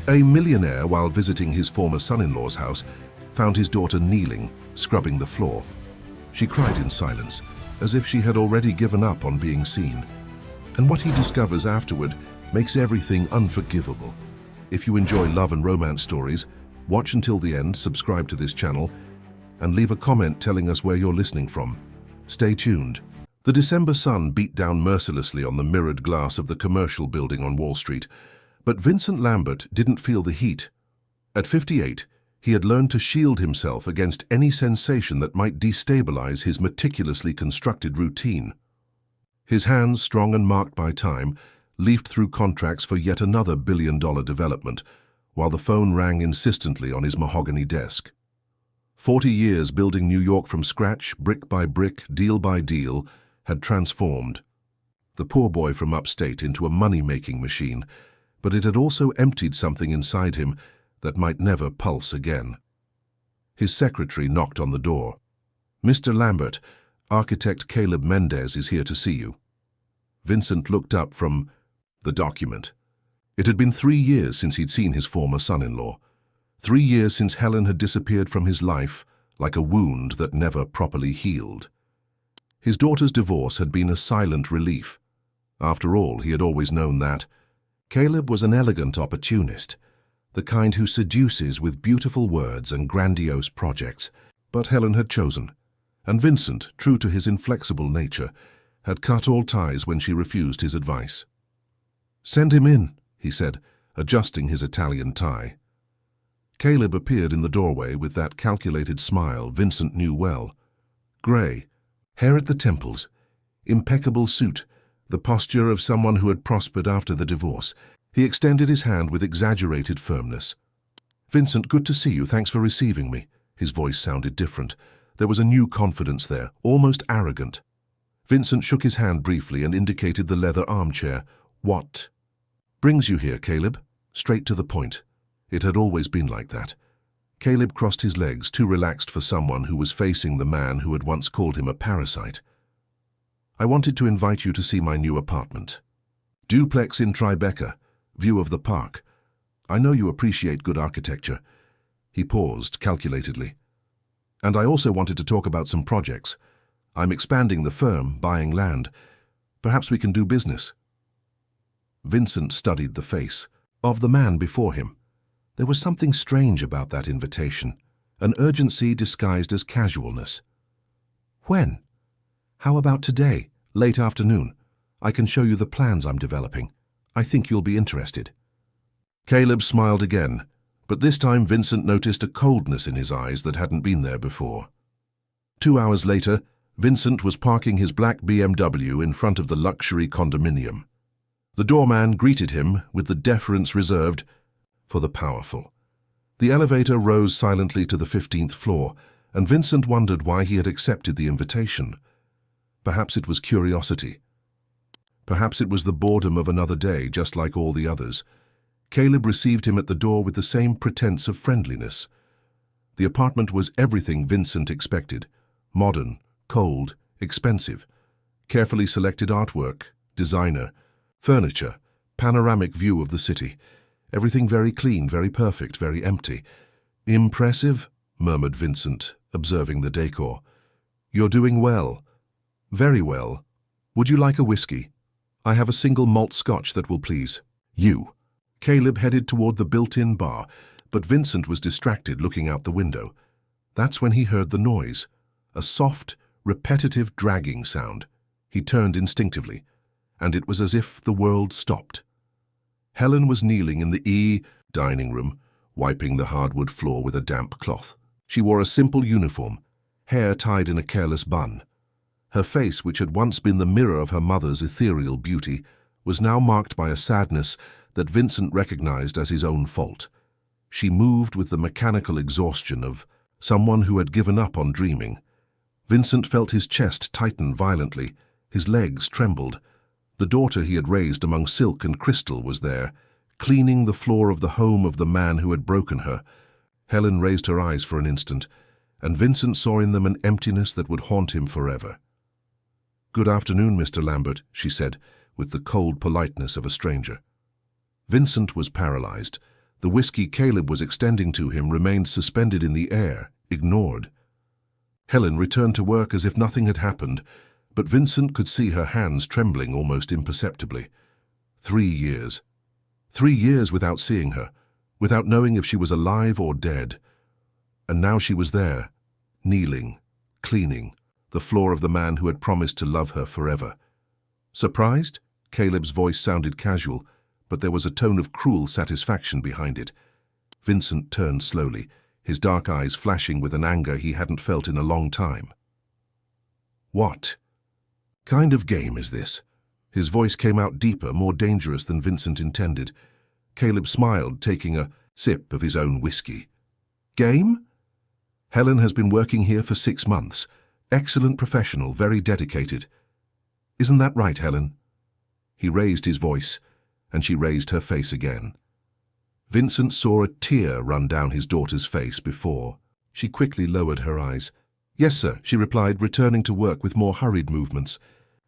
A millionaire, while visiting his former son-in-law's house, found his daughter kneeling, scrubbing the floor. She cried in silence, as if she had already given up on being seen. And what he discovers afterward makes everything unforgivable. If you enjoy love and romance stories, watch until the end, subscribe to this channel, and leave a comment telling us where you're listening from. Stay tuned. The December sun beat down mercilessly on the mirrored glass of the commercial building on Wall Street, but Vincent Lambert didn't feel the heat. At 58, he had learned to shield himself against any sensation that might destabilize his meticulously constructed routine. His hands, strong and marked by time, leafed through contracts for yet another billion-dollar development, while the phone rang insistently on his mahogany desk. 40 years building New York from scratch, brick by brick, deal by deal, had transformed the poor boy from upstate into a money-making machine, but it had also emptied something inside him that might never pulse again. His secretary knocked on the door. "Mr. Lambert, architect Caleb Mendez is here to see you." Vincent looked up from the document. It had been 3 years since he'd seen his former son-in-law. 3 years since Helen had disappeared from his life like a wound that never properly healed. His daughter's divorce had been a silent relief. After all, he had always known that. Caleb was an elegant opportunist, the kind who seduces with beautiful words and grandiose projects. But Helen had chosen, and Vincent, true to his inflexible nature, had cut all ties when she refused his advice. "Send him in," he said, adjusting his Italian tie. Caleb appeared in the doorway with that calculated smile Vincent knew well. Grey, hair at the temples, impeccable suit, the posture of someone who had prospered after the divorce. He extended his hand with exaggerated firmness. "Vincent, good to see you. Thanks for receiving me." His voice sounded different. There was a new confidence there, almost arrogant. Vincent shook his hand briefly and indicated the leather armchair. "What brings you here, Caleb?" Straight to the point. It had always been like that. Caleb crossed his legs, too relaxed for someone who was facing the man who had once called him a parasite. "I wanted to invite you to see my new apartment. Duplex in Tribeca, view of the park. I know you appreciate good architecture." He paused calculatedly. "And I also wanted to talk about some projects. I'm expanding the firm, buying land. Perhaps we can do business." Vincent studied the face of the man before him. There was something strange about that invitation, an urgency disguised as casualness. "When? How about today, late afternoon? I can show you the plans I'm developing. I think you'll be interested." Caleb smiled again, but this time Vincent noticed a coldness in his eyes that hadn't been there before. 2 hours later, Vincent was parking his black BMW in front of the luxury condominium. The doorman greeted him with the deference reserved for the powerful. The elevator rose silently to the 15th floor, and Vincent wondered why he had accepted the invitation. Perhaps it was curiosity. Perhaps it was the boredom of another day, just like all the others. Caleb received him at the door with the same pretense of friendliness. The apartment was everything Vincent expected. Modern, cold, expensive. Carefully selected artwork, designer, furniture, panoramic view of the city. Everything very clean, very perfect, very empty. "Impressive," murmured Vincent, observing the decor. "You're doing well." "Very well. Would you like a whiskey? I have a single malt scotch that will please you." Caleb headed toward the built-in bar, but Vincent was distracted looking out the window. That's when he heard the noise, a soft, repetitive dragging sound. He turned instinctively, and it was as if the world stopped. Helen was kneeling in the dining room, wiping the hardwood floor with a damp cloth. She wore a simple uniform, hair tied in a careless bun. Her face, which had once been the mirror of her mother's ethereal beauty, was now marked by a sadness that Vincent recognized as his own fault. She moved with the mechanical exhaustion of someone who had given up on dreaming. Vincent felt his chest tighten violently, his legs trembled. The daughter he had raised among silk and crystal was there, cleaning the floor of the home of the man who had broken her. Helen raised her eyes for an instant, and Vincent saw in them an emptiness that would haunt him forever. "Good afternoon, Mr. Lambert," she said, with the cold politeness of a stranger. Vincent was paralyzed. The whiskey Caleb was extending to him remained suspended in the air, ignored. Helen returned to work as if nothing had happened, but Vincent could see her hands trembling almost imperceptibly. 3 years. 3 years without seeing her, without knowing if she was alive or dead. And now she was there, kneeling, cleaning, the floor of the man who had promised to love her forever. Surprised? Caleb's voice sounded casual, but there was a tone of cruel satisfaction behind it. Vincent turned slowly, his dark eyes flashing with an anger he hadn't felt in a long time. What kind of game is this? His voice came out deeper, more dangerous than Vincent intended. Caleb smiled, taking a sip of his own whiskey. Game? Helen has been working here for 6 months. Excellent professional, very dedicated. Isn't that right, Helen? He raised his voice, and she raised her face again. Vincent saw a tear run down his daughter's face before. She quickly lowered her eyes. Yes, sir, she replied, returning to work with more hurried movements.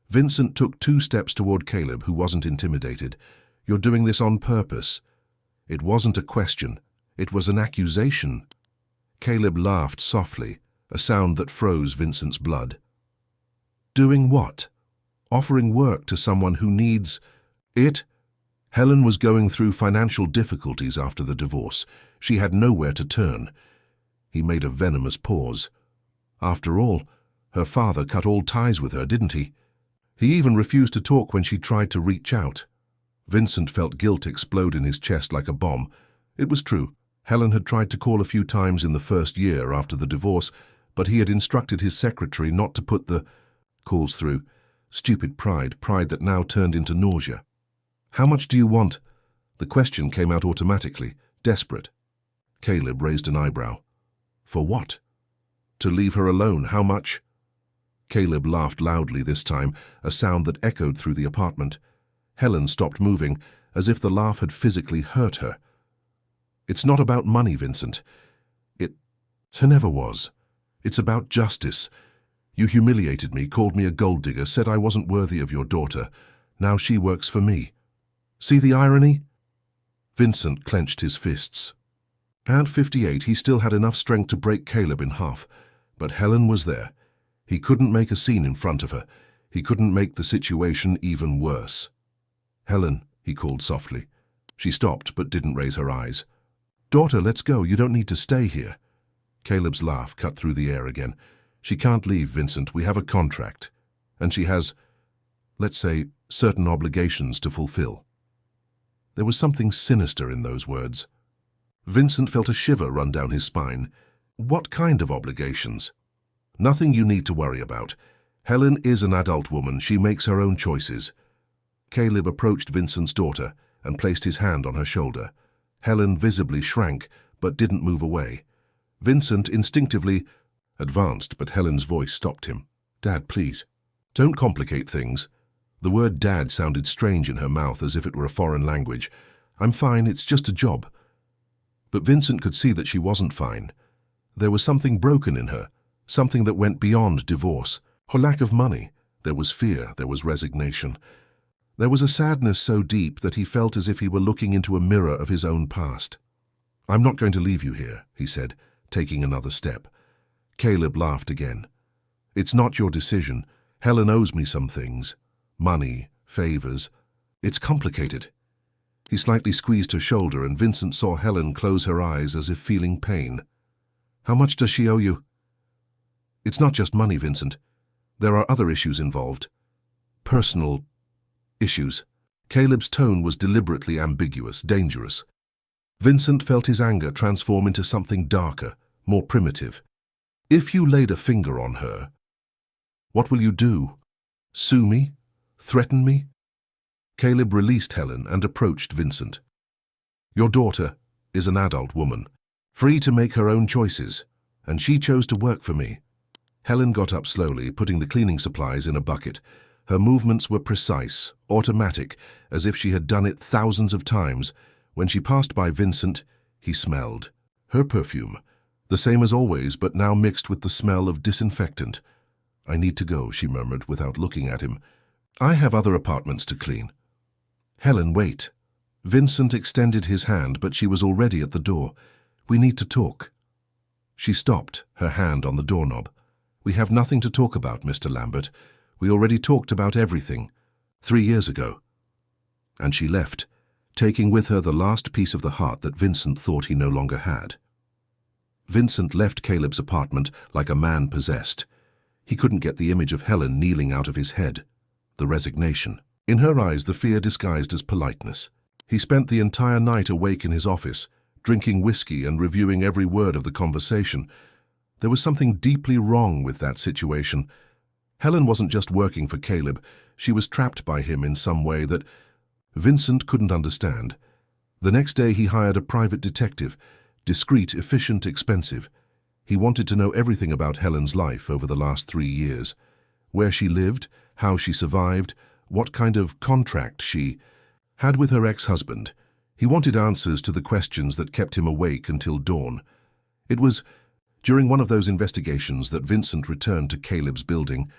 Vincent took 2 steps toward Caleb, who wasn't intimidated. You're doing this on purpose. It wasn't a question. It was an accusation. Caleb laughed softly, a sound that froze Vincent's blood. Doing what? Offering work to someone who needs it? Helen was going through financial difficulties after the divorce. She had nowhere to turn. He made a venomous pause. After all, her father cut all ties with her, didn't he? He even refused to talk when she tried to reach out. Vincent felt guilt explode in his chest like a bomb. It was true. Helen had tried to call a few times in the first year after the divorce, but he had instructed his secretary not to put the calls through. Stupid pride that now turned into nausea. How much do you want? The question came out automatically, desperate. Caleb raised an eyebrow. For what? To leave her alone, how much? Caleb laughed loudly this time, a sound that echoed through the apartment. Helen stopped moving, as if the laugh had physically hurt her. It's not about money, Vincent. It never was. It's about justice. You humiliated me, called me a gold digger, said I wasn't worthy of your daughter. Now she works for me. See the irony? Vincent clenched his fists. At 58, he still had enough strength to break Caleb in half, but Helen was there. He couldn't make a scene in front of her. He couldn't make the situation even worse. Helen, he called softly. She stopped but didn't raise her eyes. Daughter, let's go. You don't need to stay here. Caleb's laugh cut through the air again. She can't leave, Vincent. We have a contract. And she has, let's say, certain obligations to fulfill. There was something sinister in those words. Vincent felt a shiver run down his spine. What kind of obligations? Nothing you need to worry about. Helen is an adult woman. She makes her own choices. Caleb approached Vincent's daughter and placed his hand on her shoulder. Helen visibly shrank, but didn't move away. Vincent instinctively advanced, but Helen's voice stopped him. Dad, please. Don't complicate things. The word dad sounded strange in her mouth, as if it were a foreign language. I'm fine, it's just a job. But Vincent could see that she wasn't fine. There was something broken in her, something that went beyond divorce. Her lack of money. There was fear, there was resignation. There was a sadness so deep that he felt as if he were looking into a mirror of his own past. I'm not going to leave you here, he said, taking another step. Caleb laughed again. It's not your decision. Helen owes me some things. Money, favors. It's complicated. He slightly squeezed her shoulder, and Vincent saw Helen close her eyes as if feeling pain. How much does she owe you? It's not just money, Vincent. There are other issues involved. Personal issues. Caleb's tone was deliberately ambiguous, dangerous. Vincent felt his anger transform into something darker, more primitive. If you laid a finger on her, what will you do? Sue me? Threaten me? Caleb released Helen and approached Vincent. Your daughter is an adult woman, free to make her own choices, and she chose to work for me. Helen got up slowly, putting the cleaning supplies in a bucket. Her movements were precise, automatic, as if she had done it thousands of times. When she passed by Vincent, he smelled. Her perfume, the same as always, but now mixed with the smell of disinfectant. I need to go, she murmured without looking at him. I have other apartments to clean. Helen, wait. Vincent extended his hand, but she was already at the door. "We need to talk." She stopped, her hand on the doorknob. "We have nothing to talk about, Mr. Lambert. We already talked about everything 3 years ago." And she left, taking with her the last piece of the heart that Vincent thought he no longer had. Vincent left Caleb's apartment like a man possessed. He couldn't get the image of Helen kneeling out of his head. The resignation. In her eyes, the fear disguised as politeness. He spent the entire night awake in his office, drinking whiskey and reviewing every word of the conversation. There was something deeply wrong with that situation. Helen wasn't just working for Caleb, she was trapped by him in some way that Vincent couldn't understand. The next day he hired a private detective, discreet, efficient, expensive. He wanted to know everything about Helen's life over the last 3 years. Where she lived, how she survived, what kind of contract she had with her ex-husband. He wanted answers to the questions that kept him awake until dawn. It was during one of those investigations that Vincent returned to Caleb's building,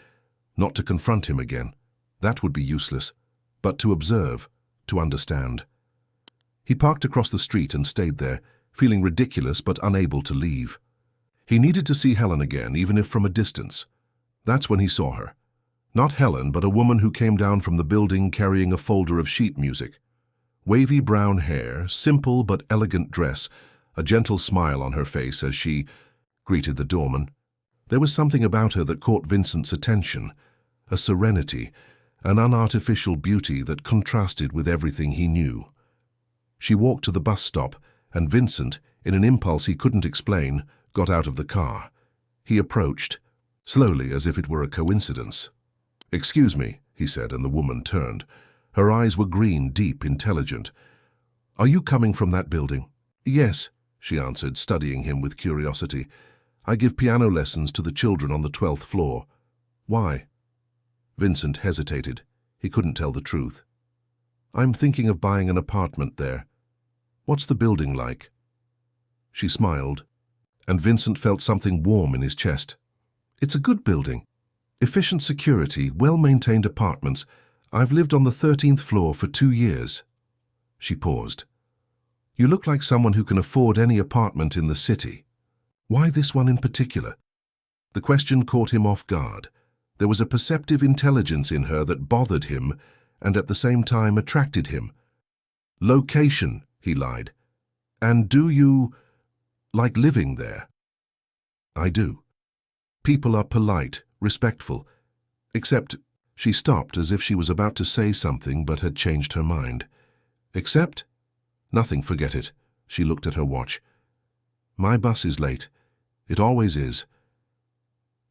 not to confront him again. That would be useless, but to observe, to understand. He parked across the street and stayed there, feeling ridiculous but unable to leave. He needed to see Helen again, even if from a distance. That's when he saw her. Not Helen, but a woman who came down from the building carrying a folder of sheet music. Wavy brown hair, simple but elegant dress, a gentle smile on her face as she greeted the doorman. There was something about her that caught Vincent's attention, a serenity, an unartificial beauty that contrasted with everything he knew. She walked to the bus stop, and Vincent, in an impulse he couldn't explain, got out of the car. He approached, slowly as if it were a coincidence. "Excuse me," he said, and the woman turned. Her eyes were green, deep, intelligent. "Are you coming from that building?" "Yes," she answered, studying him with curiosity. "I give piano lessons to the children on the 12th floor. Why?" Vincent hesitated. He couldn't tell the truth. "I'm thinking of buying an apartment there. What's the building like?" She smiled, and Vincent felt something warm in his chest. "It's a good building. Efficient security, well-maintained apartments. I've lived on the 13th floor for 2 years." She paused. "You look like someone who can afford any apartment in the city. Why this one in particular?" The question caught him off guard. There was a perceptive intelligence in her that bothered him and at the same time attracted him. "Location," he lied. "And do you like living there?" "I do. People are polite, respectful. Except..." She stopped as if she was about to say something but had changed her mind. "Except?" "Nothing, forget it." She looked at her watch. "My bus is late. It always is."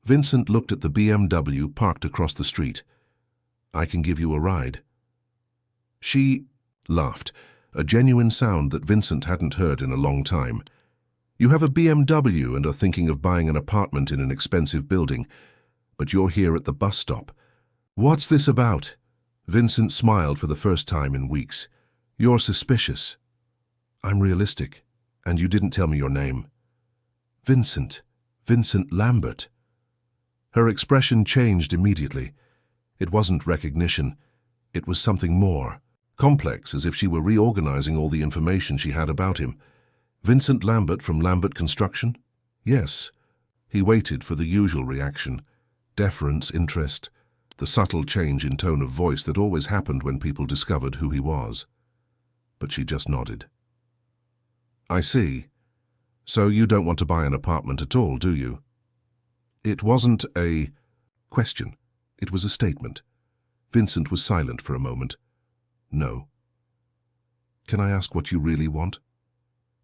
Vincent looked at the BMW parked across the street. "I can give you a ride." She laughed, a genuine sound that Vincent hadn't heard in a long time. "You have a BMW and are thinking of buying an apartment in an expensive building, but you're here at the bus stop. What's this about?" Vincent smiled for the first time in weeks. "You're suspicious." "I'm realistic, and you didn't tell me your name." "Vincent. Vincent Lambert." Her expression changed immediately. It wasn't recognition. It was something more, complex, as if she were reorganizing all the information she had about him. "Vincent Lambert from Lambert Construction?" "Yes." He waited for the usual reaction. Deference, interest, the subtle change in tone of voice that always happened when people discovered who he was. But she just nodded. "I see. So you don't want to buy an apartment at all, do you?" It wasn't a question. It was a statement. Vincent was silent for a moment. "No." "Can I ask what you really want?"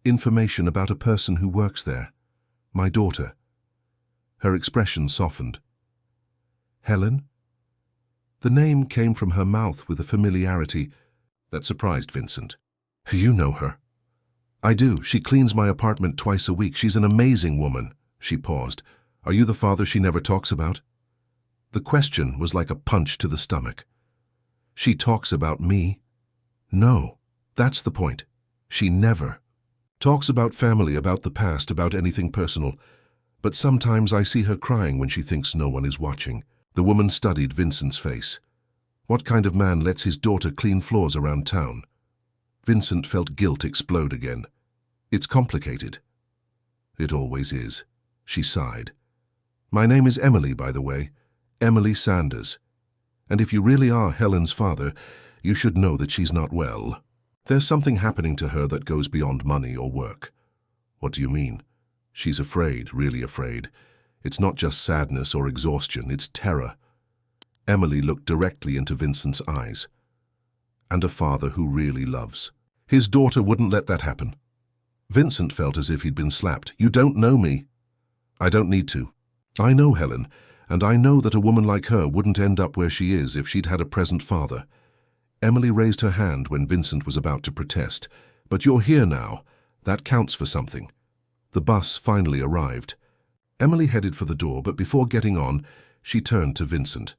"Information about a person who works there. My daughter." Her expression softened. "Helen?" The name came from her mouth with a familiarity that surprised Vincent. "You know her?" "I do. She cleans my apartment twice a week. She's an amazing woman." She paused. "Are you the father she never talks about?" The question was like a punch to the stomach. "She talks about me?" "No. That's the point. She never talks about family, about the past, about anything personal. But sometimes I see her crying when she thinks no one is watching." The woman studied Vincent's face. "What kind of man lets his daughter clean floors around town?" Vincent felt guilt explode again. It's complicated. It always is, she sighed. My name is Emily, by the way. Emily Sanders. And if you really are Helen's father, you should know that she's not well. There's something happening to her that goes beyond money or work. What do you mean? She's afraid, really afraid. It's not just sadness or exhaustion, it's terror. Emily looked directly into Vincent's eyes. And a father who really loves. His daughter wouldn't let that happen. Vincent felt as if he'd been slapped. You don't know me. I don't need to. I know Helen, and I know that a woman like her wouldn't end up where she is if she'd had a present father. Emily raised her hand when Vincent was about to protest. But you're here now. That counts for something. The bus finally arrived. Emily headed for the door, but before getting on, she turned to Vincent.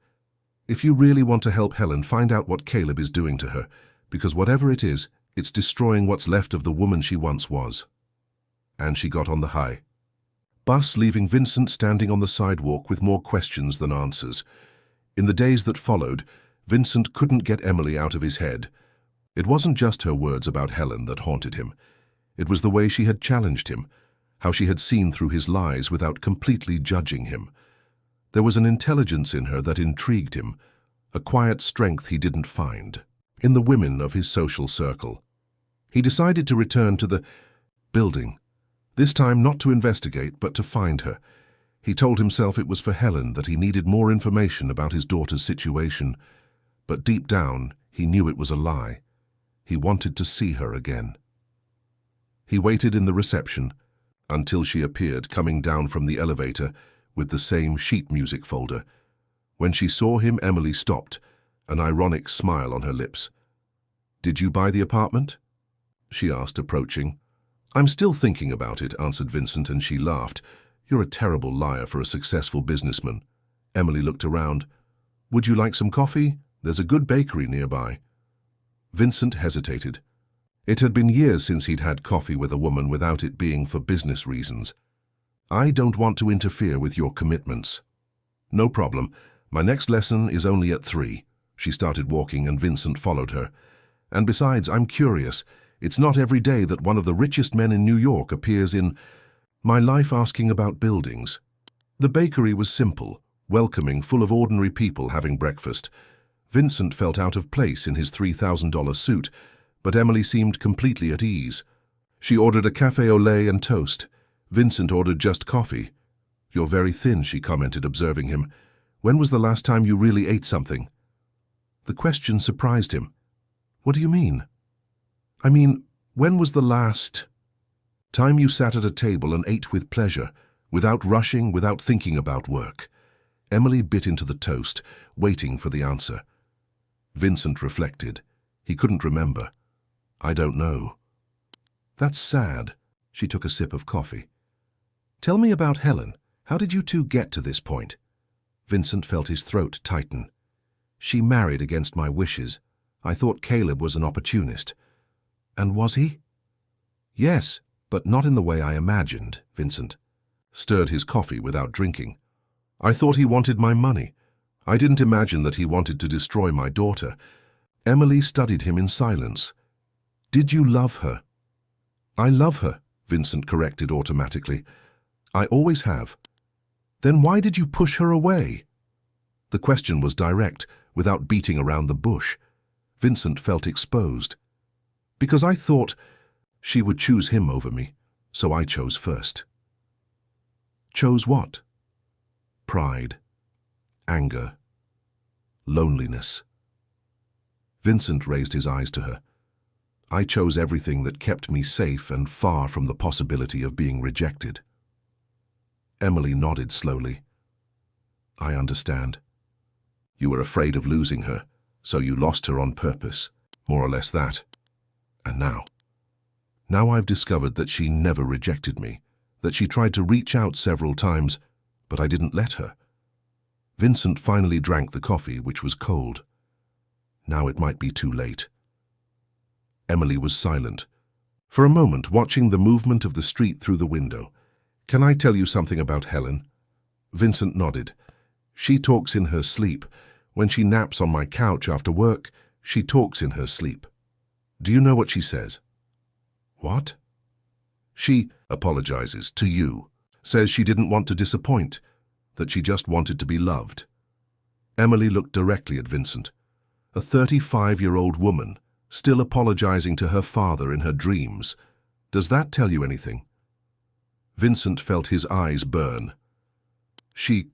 If you really want to help Helen, find out what Caleb is doing to her, because whatever it is, it's destroying what's left of the woman she once was. And she got on the high bus, leaving Vincent standing on the sidewalk with more questions than answers. In the days that followed, Vincent couldn't get Emily out of his head. It wasn't just her words about Helen that haunted him. It was the way she had challenged him, how she had seen through his lies without completely judging him. There was an intelligence in her that intrigued him, a quiet strength he didn't find in the women of his social circle. He decided to return to the building, this time not to investigate but to find her. He told himself it was for Helen that he needed more information about his daughter's situation, but deep down he knew it was a lie. He wanted to see her again. He waited in the reception until she appeared coming down from the elevator with the same sheet music folder. When she saw him, Emily stopped, an ironic smile on her lips. Did you buy the apartment? She asked, approaching. I'm still thinking about it, answered Vincent, and she laughed. You're a terrible liar for a successful businessman. Emily looked around. Would you like some coffee? There's a good bakery nearby. Vincent hesitated. It had been years since he'd had coffee with a woman without it being for business reasons. I don't want to interfere with your commitments. No problem. My next lesson is only at 3. She started walking and Vincent followed her. And besides, I'm curious. It's not every day that one of the richest men in New York appears in my life asking about buildings. The bakery was simple, welcoming, full of ordinary people having breakfast. Vincent felt out of place in his $3,000 suit, but Emily seemed completely at ease. She ordered a café au lait and toast. Vincent ordered just coffee. You're very thin, she commented, observing him. When was the last time you really ate something? The question surprised him. What do you mean? I mean, when was the last time you sat at a table and ate with pleasure, without rushing, without thinking about work? Emily bit into the toast, waiting for the answer. Vincent reflected. He couldn't remember. I don't know. That's sad. She took a sip of coffee. Tell me about Helen. How did you two get to this point? Vincent felt his throat tighten. She married against my wishes. I thought Caleb was an opportunist. And was he? Yes, but not in the way I imagined, Vincent stirred his coffee without drinking. I thought he wanted my money. I didn't imagine that he wanted to destroy my daughter. Emily studied him in silence. Did you love her? I love her, Vincent corrected automatically. I always have. Then why did you push her away? The question was direct, without beating around the bush. Vincent felt exposed. Because I thought she would choose him over me, so I chose first. Chose what? Pride, anger, loneliness. Vincent raised his eyes to her. I chose everything that kept me safe and far from the possibility of being rejected. Emily nodded slowly. I understand. You were afraid of losing her, so you lost her on purpose, more or less that. And now I've discovered that she never rejected me, that she tried to reach out several times, but I didn't let her. Vincent finally drank the coffee, which was cold. Now it might be too late. Emily was silent, for a moment watching the movement of the street through the window. Can I tell you something about Helen? Vincent nodded. She talks in her sleep. When she naps on my couch after work, she talks in her sleep. Do you know what she says? What? She apologizes to you, says she didn't want to disappoint, that she just wanted to be loved. Emily looked directly at Vincent. A 35-year-old woman, still apologizing to her father in her dreams. Does that tell you anything? Vincent felt his eyes burn. She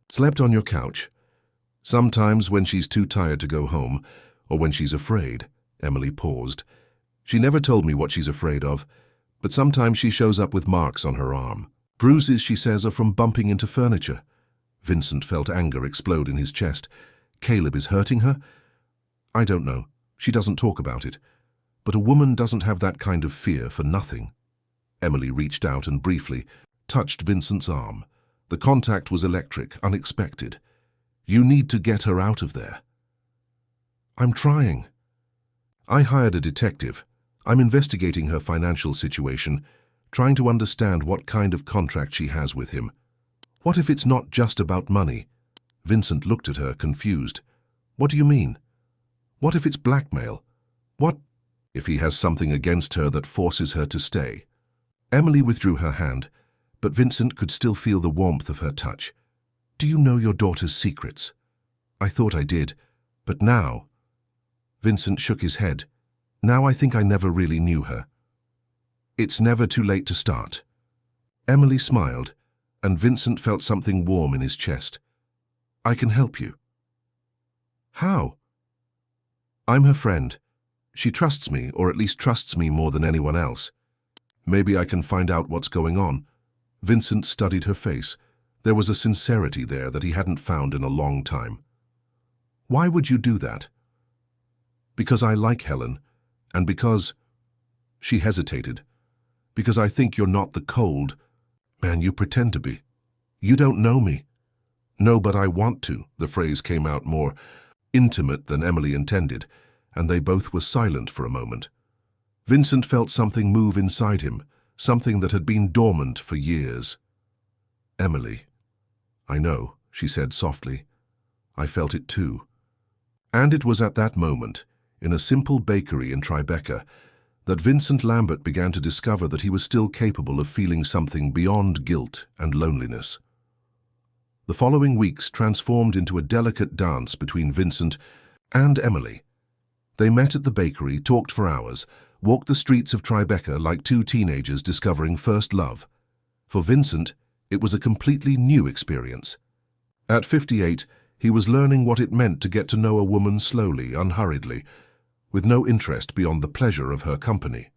slept on your couch. Sometimes when she's too tired to go home, or when she's afraid. Emily paused. She never told me what she's afraid of, but sometimes she shows up with marks on her arm. Bruises, she says, are from bumping into furniture. Vincent felt anger explode in his chest. Caleb is hurting her? I don't know. She doesn't talk about it. But a woman doesn't have that kind of fear for nothing. Emily reached out and briefly touched Vincent's arm. The contact was electric, unexpected. You need to get her out of there. I'm trying. I hired a detective. I'm investigating her financial situation, trying to understand what kind of contract she has with him. What if it's not just about money? Vincent looked at her, confused. What do you mean? What if it's blackmail? What if he has something against her that forces her to stay? Emily withdrew her hand, but Vincent could still feel the warmth of her touch. Do you know your daughter's secrets? I thought I did, but now... Vincent shook his head. Now I think I never really knew her. It's never too late to start. Emily smiled, and Vincent felt something warm in his chest. I can help you. How? I'm her friend. She trusts me, or at least trusts me more than anyone else. Maybe I can find out what's going on. Vincent studied her face. There was a sincerity there that he hadn't found in a long time. Why would you do that? Because I like Helen, and because... She hesitated. Because I think you're not the cold man you pretend to be. You don't know me. No, but I want to. The phrase came out more intimate than Emily intended, and they both were silent for a moment. Vincent felt something move inside him, something that had been dormant for years. Emily. I know, she said softly. I felt it too. And it was at that moment, in a simple bakery in Tribeca, that Vincent Lambert began to discover that he was still capable of feeling something beyond guilt and loneliness. The following weeks transformed into a delicate dance between Vincent and Emily. They met at the bakery, talked for hours, walked the streets of Tribeca like two teenagers discovering first love. For Vincent, it was a completely new experience. At 58, he was learning what it meant to get to know a woman slowly, unhurriedly, with no interest beyond the pleasure of her company.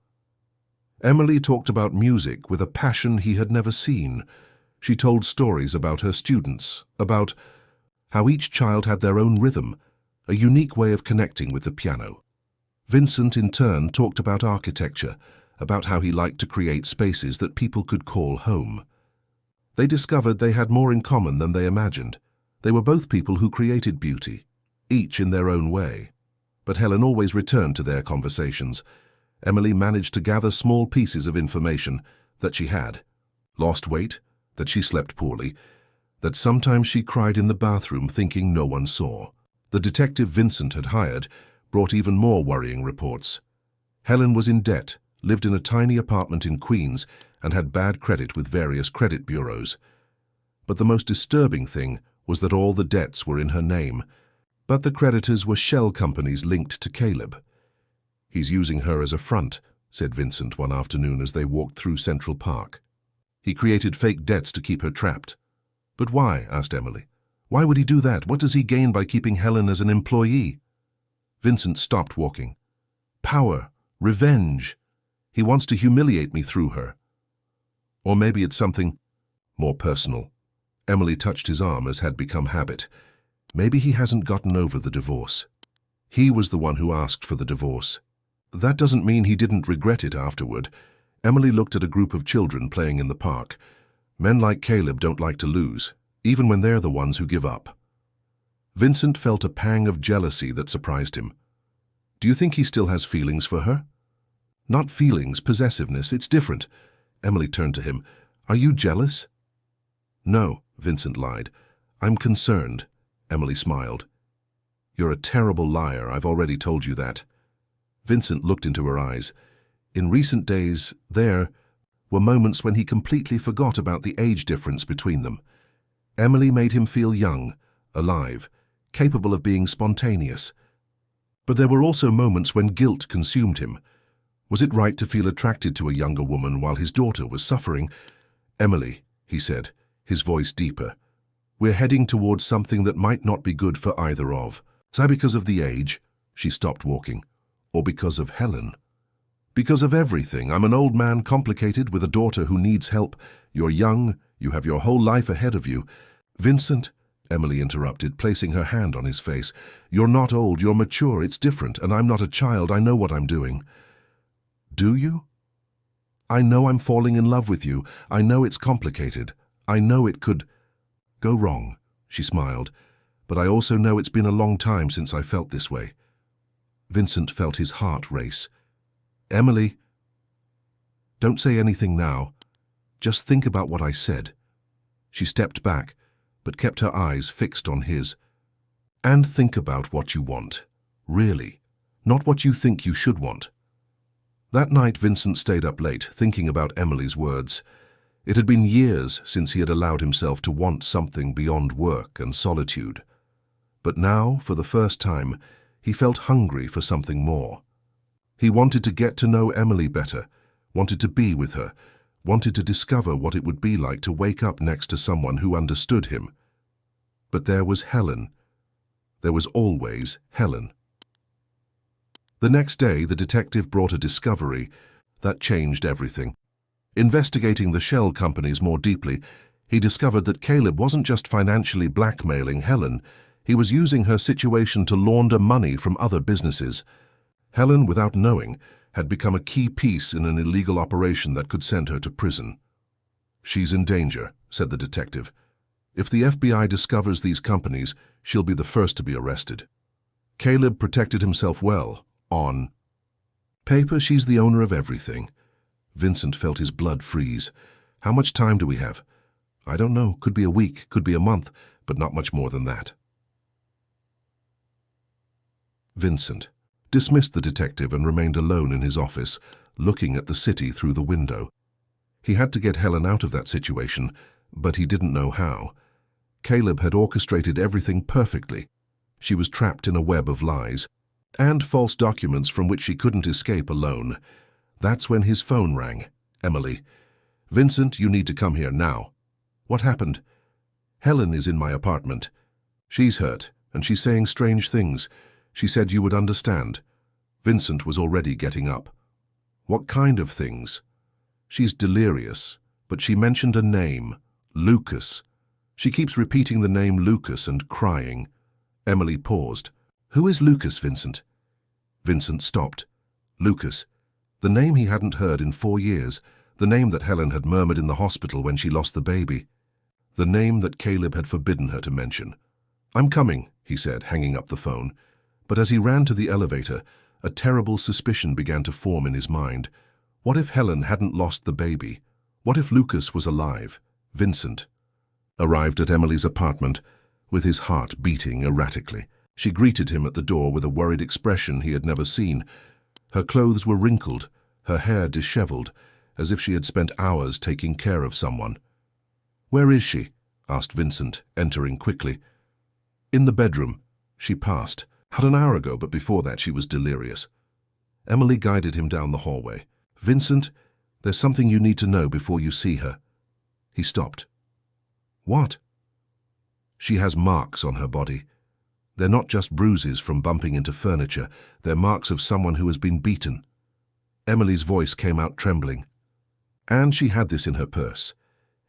Emily talked about music with a passion he had never seen. She told stories about her students, about how each child had their own rhythm, a unique way of connecting with the piano. Vincent, in turn, talked about architecture, about how he liked to create spaces that people could call home. They discovered they had more in common than they imagined. They were both people who created beauty, each in their own way. But Helen always returned to their conversations. Emily managed to gather small pieces of information that she had. Lost weight, that she slept poorly, that sometimes she cried in the bathroom thinking no one saw. The detective Vincent had hired brought even more worrying reports. Helen was in debt, lived in a tiny apartment in Queens, and had bad credit with various credit bureaus. But the most disturbing thing was that all the debts were in her name, but the creditors were shell companies linked to Caleb. He's using her as a front, said Vincent one afternoon as they walked through Central Park. He created fake debts to keep her trapped. But why? Asked Emily. Why would he do that? What does he gain by keeping Helen as an employee? Vincent stopped walking. Power, revenge. He wants to humiliate me through her. Or maybe it's something more personal. Emily touched his arm as had become habit. Maybe he hasn't gotten over the divorce. He was the one who asked for the divorce. That doesn't mean he didn't regret it afterward. Emily looked at a group of children playing in the park. Men like Caleb don't like to lose, even when they're the ones who give up. Vincent felt a pang of jealousy that surprised him. Do you think he still has feelings for her? Not feelings, possessiveness, it's different. Emily turned to him. Are you jealous? No, Vincent lied. I'm concerned. Emily smiled. You're a terrible liar, I've already told you that. Vincent looked into her eyes. In recent days, there were moments when he completely forgot about the age difference between them. Emily made him feel young, alive, capable of being spontaneous. But there were also moments when guilt consumed him. Was it right to feel attracted to a younger woman while his daughter was suffering? "Emily," he said, his voice deeper, "we're heading towards something that might not be good for either of." Is that because of the age? She stopped walking. Or because of Helen? Because of everything. I'm an old man, complicated, with a daughter who needs help. You're young. You have your whole life ahead of you. Vincent, Emily interrupted, placing her hand on his face. You're not old. You're mature. It's different. And I'm not a child. I know what I'm doing. Do you? I know I'm falling in love with you. I know it's complicated. I know it could go wrong, she smiled. But I also know it's been a long time since I felt this way. Vincent felt his heart race. Emily, don't say anything now. Just think about what I said. She stepped back, but kept her eyes fixed on his. And think about what you want. Really. Not what you think you should want. That night, Vincent stayed up late, thinking about Emily's words. It had been years since he had allowed himself to want something beyond work and solitude. But now, for the first time, he felt hungry for something more. He wanted to get to know Emily better, wanted to be with her, wanted to discover what it would be like to wake up next to someone who understood him. But there was Helen. There was always Helen. The next day, the detective brought a discovery that changed everything. Investigating the shell companies more deeply, he discovered that Caleb wasn't just financially blackmailing Helen, he was using her situation to launder money from other businesses. Helen, without knowing, had become a key piece in an illegal operation that could send her to prison. She's in danger, said the detective. If the FBI discovers these companies, she'll be the first to be arrested. Caleb protected himself well. On paper, she's the owner of everything. Vincent felt his blood freeze. How much time do we have? I don't know. Could be a week, could be a month, but not much more than that. Vincent dismissed the detective and remained alone in his office, looking at the city through the window. He had to get Helen out of that situation, but he didn't know how. Caleb had orchestrated everything perfectly. She was trapped in a web of lies and false documents from which she couldn't escape alone. That's when his phone rang. Emily. Vincent, you need to come here now. What happened? Helen is in my apartment. She's hurt, and she's saying strange things. She said you would understand. Vincent was already getting up. What kind of things? She's delirious, but she mentioned a name, Lucas. She keeps repeating the name Lucas and crying. Emily paused. Who is Lucas, Vincent? Vincent stopped. Lucas. The name he hadn't heard in 4 years, the name that Helen had murmured in the hospital when she lost the baby. The name that Caleb had forbidden her to mention. I'm coming, he said, hanging up the phone. But as he ran to the elevator, a terrible suspicion began to form in his mind. What if Helen hadn't lost the baby? What if Lucas was alive? Vincent arrived at Emily's apartment, with his heart beating erratically. She greeted him at the door with a worried expression he had never seen. Her clothes were wrinkled, her hair disheveled, as if she had spent hours taking care of someone. Where is she? Asked Vincent, entering quickly. In the bedroom. She passed. Had an hour ago, but before that she was delirious. Emily guided him down the hallway. Vincent, there's something you need to know before you see her. He stopped. What? She has marks on her body. They're not just bruises from bumping into furniture. They're marks of someone who has been beaten. Emily's voice came out trembling. And she had this in her purse.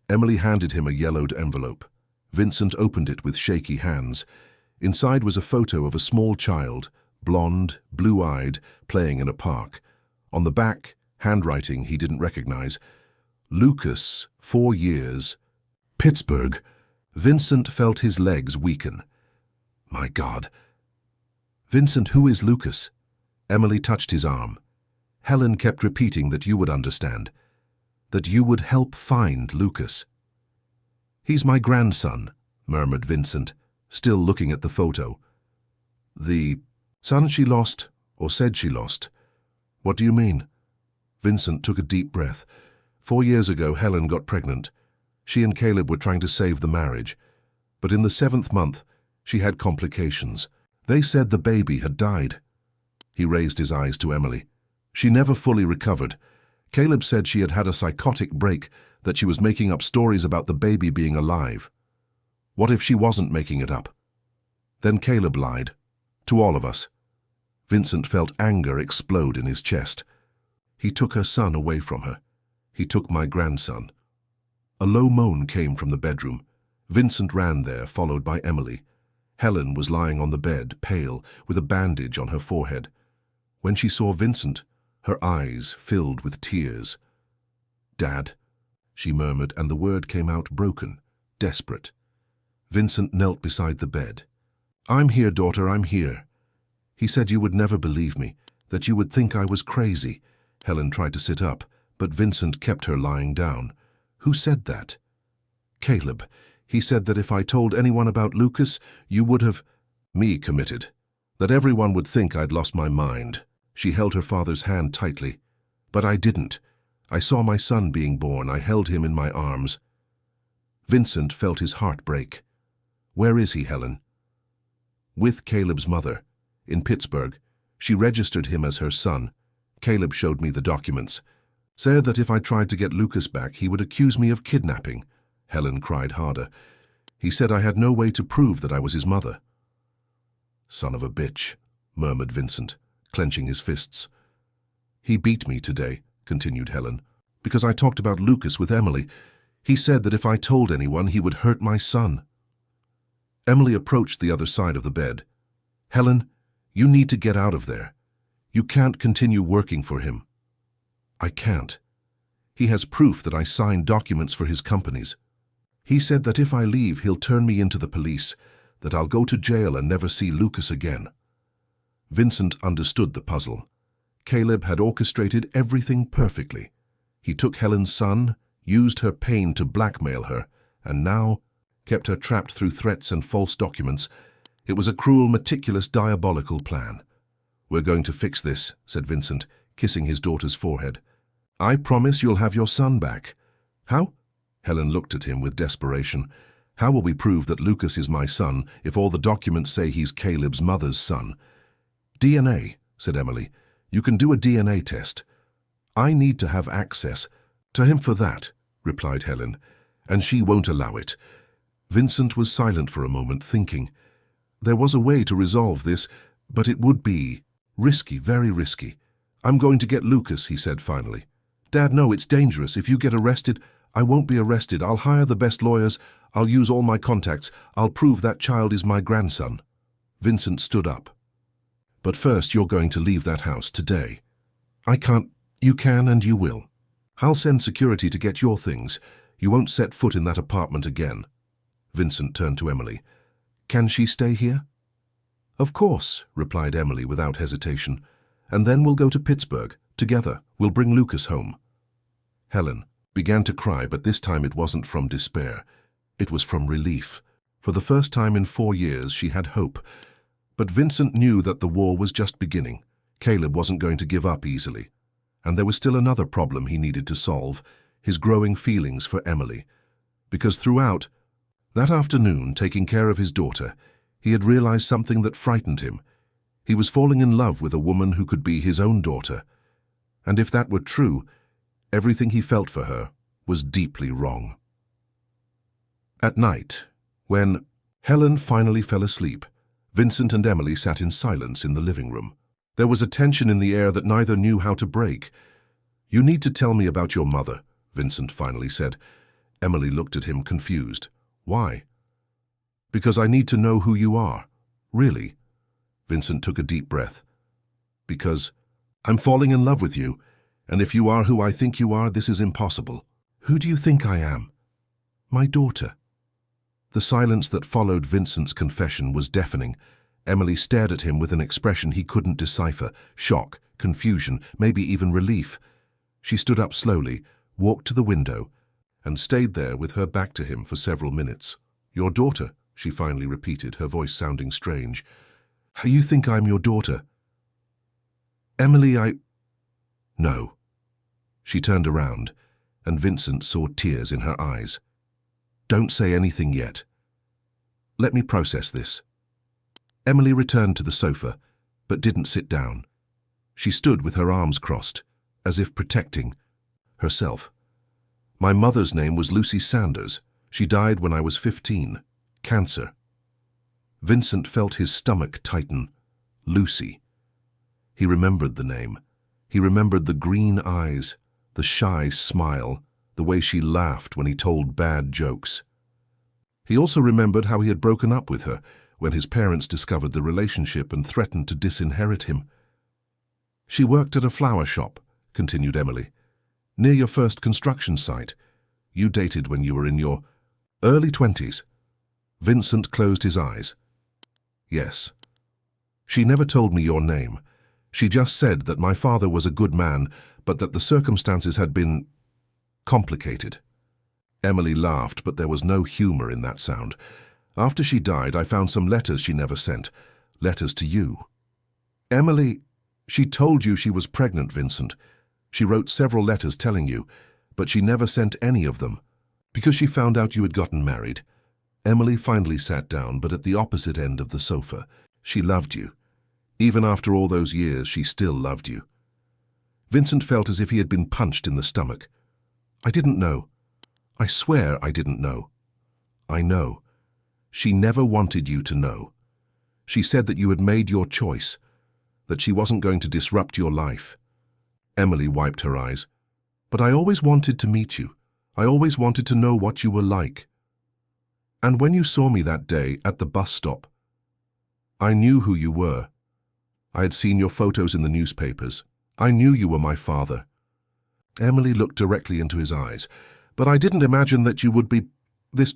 Emily handed him a yellowed envelope. Vincent opened it with shaky hands. Inside was a photo of a small child, blonde, blue-eyed, playing in a park. On the back, handwriting he didn't recognize. Lucas, 4 years. Pittsburgh. Vincent felt his legs weaken. My God. Vincent, who is Lucas? Emily touched his arm. Helen kept repeating that you would understand. That you would help find Lucas. He's my grandson, murmured Vincent, still looking at the photo. The son she lost, or said she lost, What do you mean? Vincent took a deep breath. 4 years ago, Helen got pregnant. She and Caleb were trying to save the marriage. But in the 7th month, she had complications. They said the baby had died. He raised his eyes to Emily. She never fully recovered. Caleb said she had had a psychotic break, that she was making up stories about the baby being alive. What if she wasn't making it up? Then Caleb lied. To all of us. Vincent felt anger explode in his chest. He took her son away from her. He took my grandson. A low moan came from the bedroom. Vincent ran there, followed by Emily. Helen was lying on the bed, pale, with a bandage on her forehead. When she saw Vincent, her eyes filled with tears. "Dad," she murmured, and the word came out broken, desperate. Vincent knelt beside the bed. "I'm here, daughter, I'm here." "He said you would never believe me, that you would think I was crazy." Helen tried to sit up, but Vincent kept her lying down. "Who said that?" "Caleb. He said that if I told anyone about Lucas, you would have—" "Me committed. That everyone would think I'd lost my mind." She held her father's hand tightly. "But I didn't. I saw my son being born. I held him in my arms." Vincent felt his heart break. "Where is he, Helen?" "With Caleb's mother. In Pittsburgh. She registered him as her son. Caleb showed me the documents. Said that if I tried to get Lucas back, he would accuse me of kidnapping." Helen cried harder. "He said I had no way to prove that I was his mother." "Son of a bitch," murmured Vincent, clenching his fists. "He beat me today," continued Helen, "because I talked about Lucas with Emily. He said that if I told anyone, he would hurt my son." Emily approached the other side of the bed. "Helen, you need to get out of there. You can't continue working for him." "I can't. He has proof that I signed documents for his companies. He said that if I leave, he'll turn me into the police, that I'll go to jail and never see Lucas again." Vincent understood the puzzle. Caleb had orchestrated everything perfectly. He took Helen's son, used her pain to blackmail her, and now kept her trapped through threats and false documents. It was a cruel, meticulous, diabolical plan. "We're going to fix this," said Vincent, kissing his daughter's forehead. "I promise you'll have your son back." "How?" Helen looked at him with desperation. "How will we prove that Lucas is my son if all the documents say he's Caleb's mother's son?" "DNA," said Emily. "You can do a DNA test." "I need to have access to him for that," replied Helen, "and she won't allow it." Vincent was silent for a moment, thinking. There was a way to resolve this, but it would be risky, very risky. "I'm going to get Lucas," he said finally. "Dad, no, it's dangerous. If you get arrested—" "I won't be arrested. I'll hire the best lawyers. I'll use all my contacts. I'll prove that child is my grandson." Vincent stood up. "But first, you're going to leave that house today." "I can't." "You can and you will. I'll send security to get your things. You won't set foot in that apartment again." Vincent turned to Emily. "Can she stay here?" "Of course," replied Emily without hesitation. "And then we'll go to Pittsburgh. Together, we'll bring Lucas home." Helen began to cry, but this time it wasn't from despair. It was from relief. For the first time in 4 years, she had hope. But Vincent knew that the war was just beginning. Caleb wasn't going to give up easily. And there was still another problem he needed to solve, his growing feelings for Emily. Because throughout that afternoon, taking care of his daughter, he had realized something that frightened him. He was falling in love with a woman who could be his own daughter. And if that were true, everything he felt for her was deeply wrong. At night, when Helen finally fell asleep, Vincent and Emily sat in silence in the living room. There was a tension in the air that neither knew how to break. "You need to tell me about your mother," Vincent finally said. Emily looked at him confused. "Why?" "Because I need to know who you are." "Really?" Vincent took a deep breath. "Because I'm falling in love with you, and if you are who I think you are, this is impossible." "Who do you think I am?" "My daughter." The silence that followed Vincent's confession was deafening. Emily stared at him with an expression he couldn't decipher: shock, confusion, maybe even relief. She stood up slowly, walked to the window, and stayed there with her back to him for several minutes. "Your daughter," she finally repeated, her voice sounding strange. "You think I'm your daughter?" "Emily, No. She turned around, and Vincent saw tears in her eyes. Don't say anything yet. Let me process this. Emily returned to the sofa, but didn't sit down. She stood with her arms crossed, as if protecting herself. My mother's name was Lucy Sanders. She died when I was 15. Cancer. Vincent felt his stomach tighten. Lucy. He remembered the name. He remembered the green eyes, the shy smile, the way she laughed when he told bad jokes. He also remembered how he had broken up with her when his parents discovered the relationship and threatened to disinherit him. She worked at a flower shop, continued Emily, near your first construction site. You dated when you were in your early 20s. Vincent closed his eyes. Yes. She never told me your name. She just said that my father was a good man, but that the circumstances had been complicated. Emily laughed, but there was no humor in that sound. After she died, I found some letters she never sent. Letters to you. Emily, she told you she was pregnant, Vincent. She wrote several letters telling you, but she never sent any of them, because she found out you had gotten married. Emily finally sat down, but at the opposite end of the sofa. She loved you. Even after all those years, she still loved you. Vincent felt as if he had been punched in the stomach. I didn't know. I swear I didn't know. I know. She never wanted you to know. She said that you had made your choice, that she wasn't going to disrupt your life. Emily wiped her eyes. But I always wanted to meet you. I always wanted to know what you were like. And when you saw me that day at the bus stop, I knew who you were. I had seen your photos in the newspapers. I knew you were my father. Emily looked directly into his eyes. But I didn't imagine that you would be this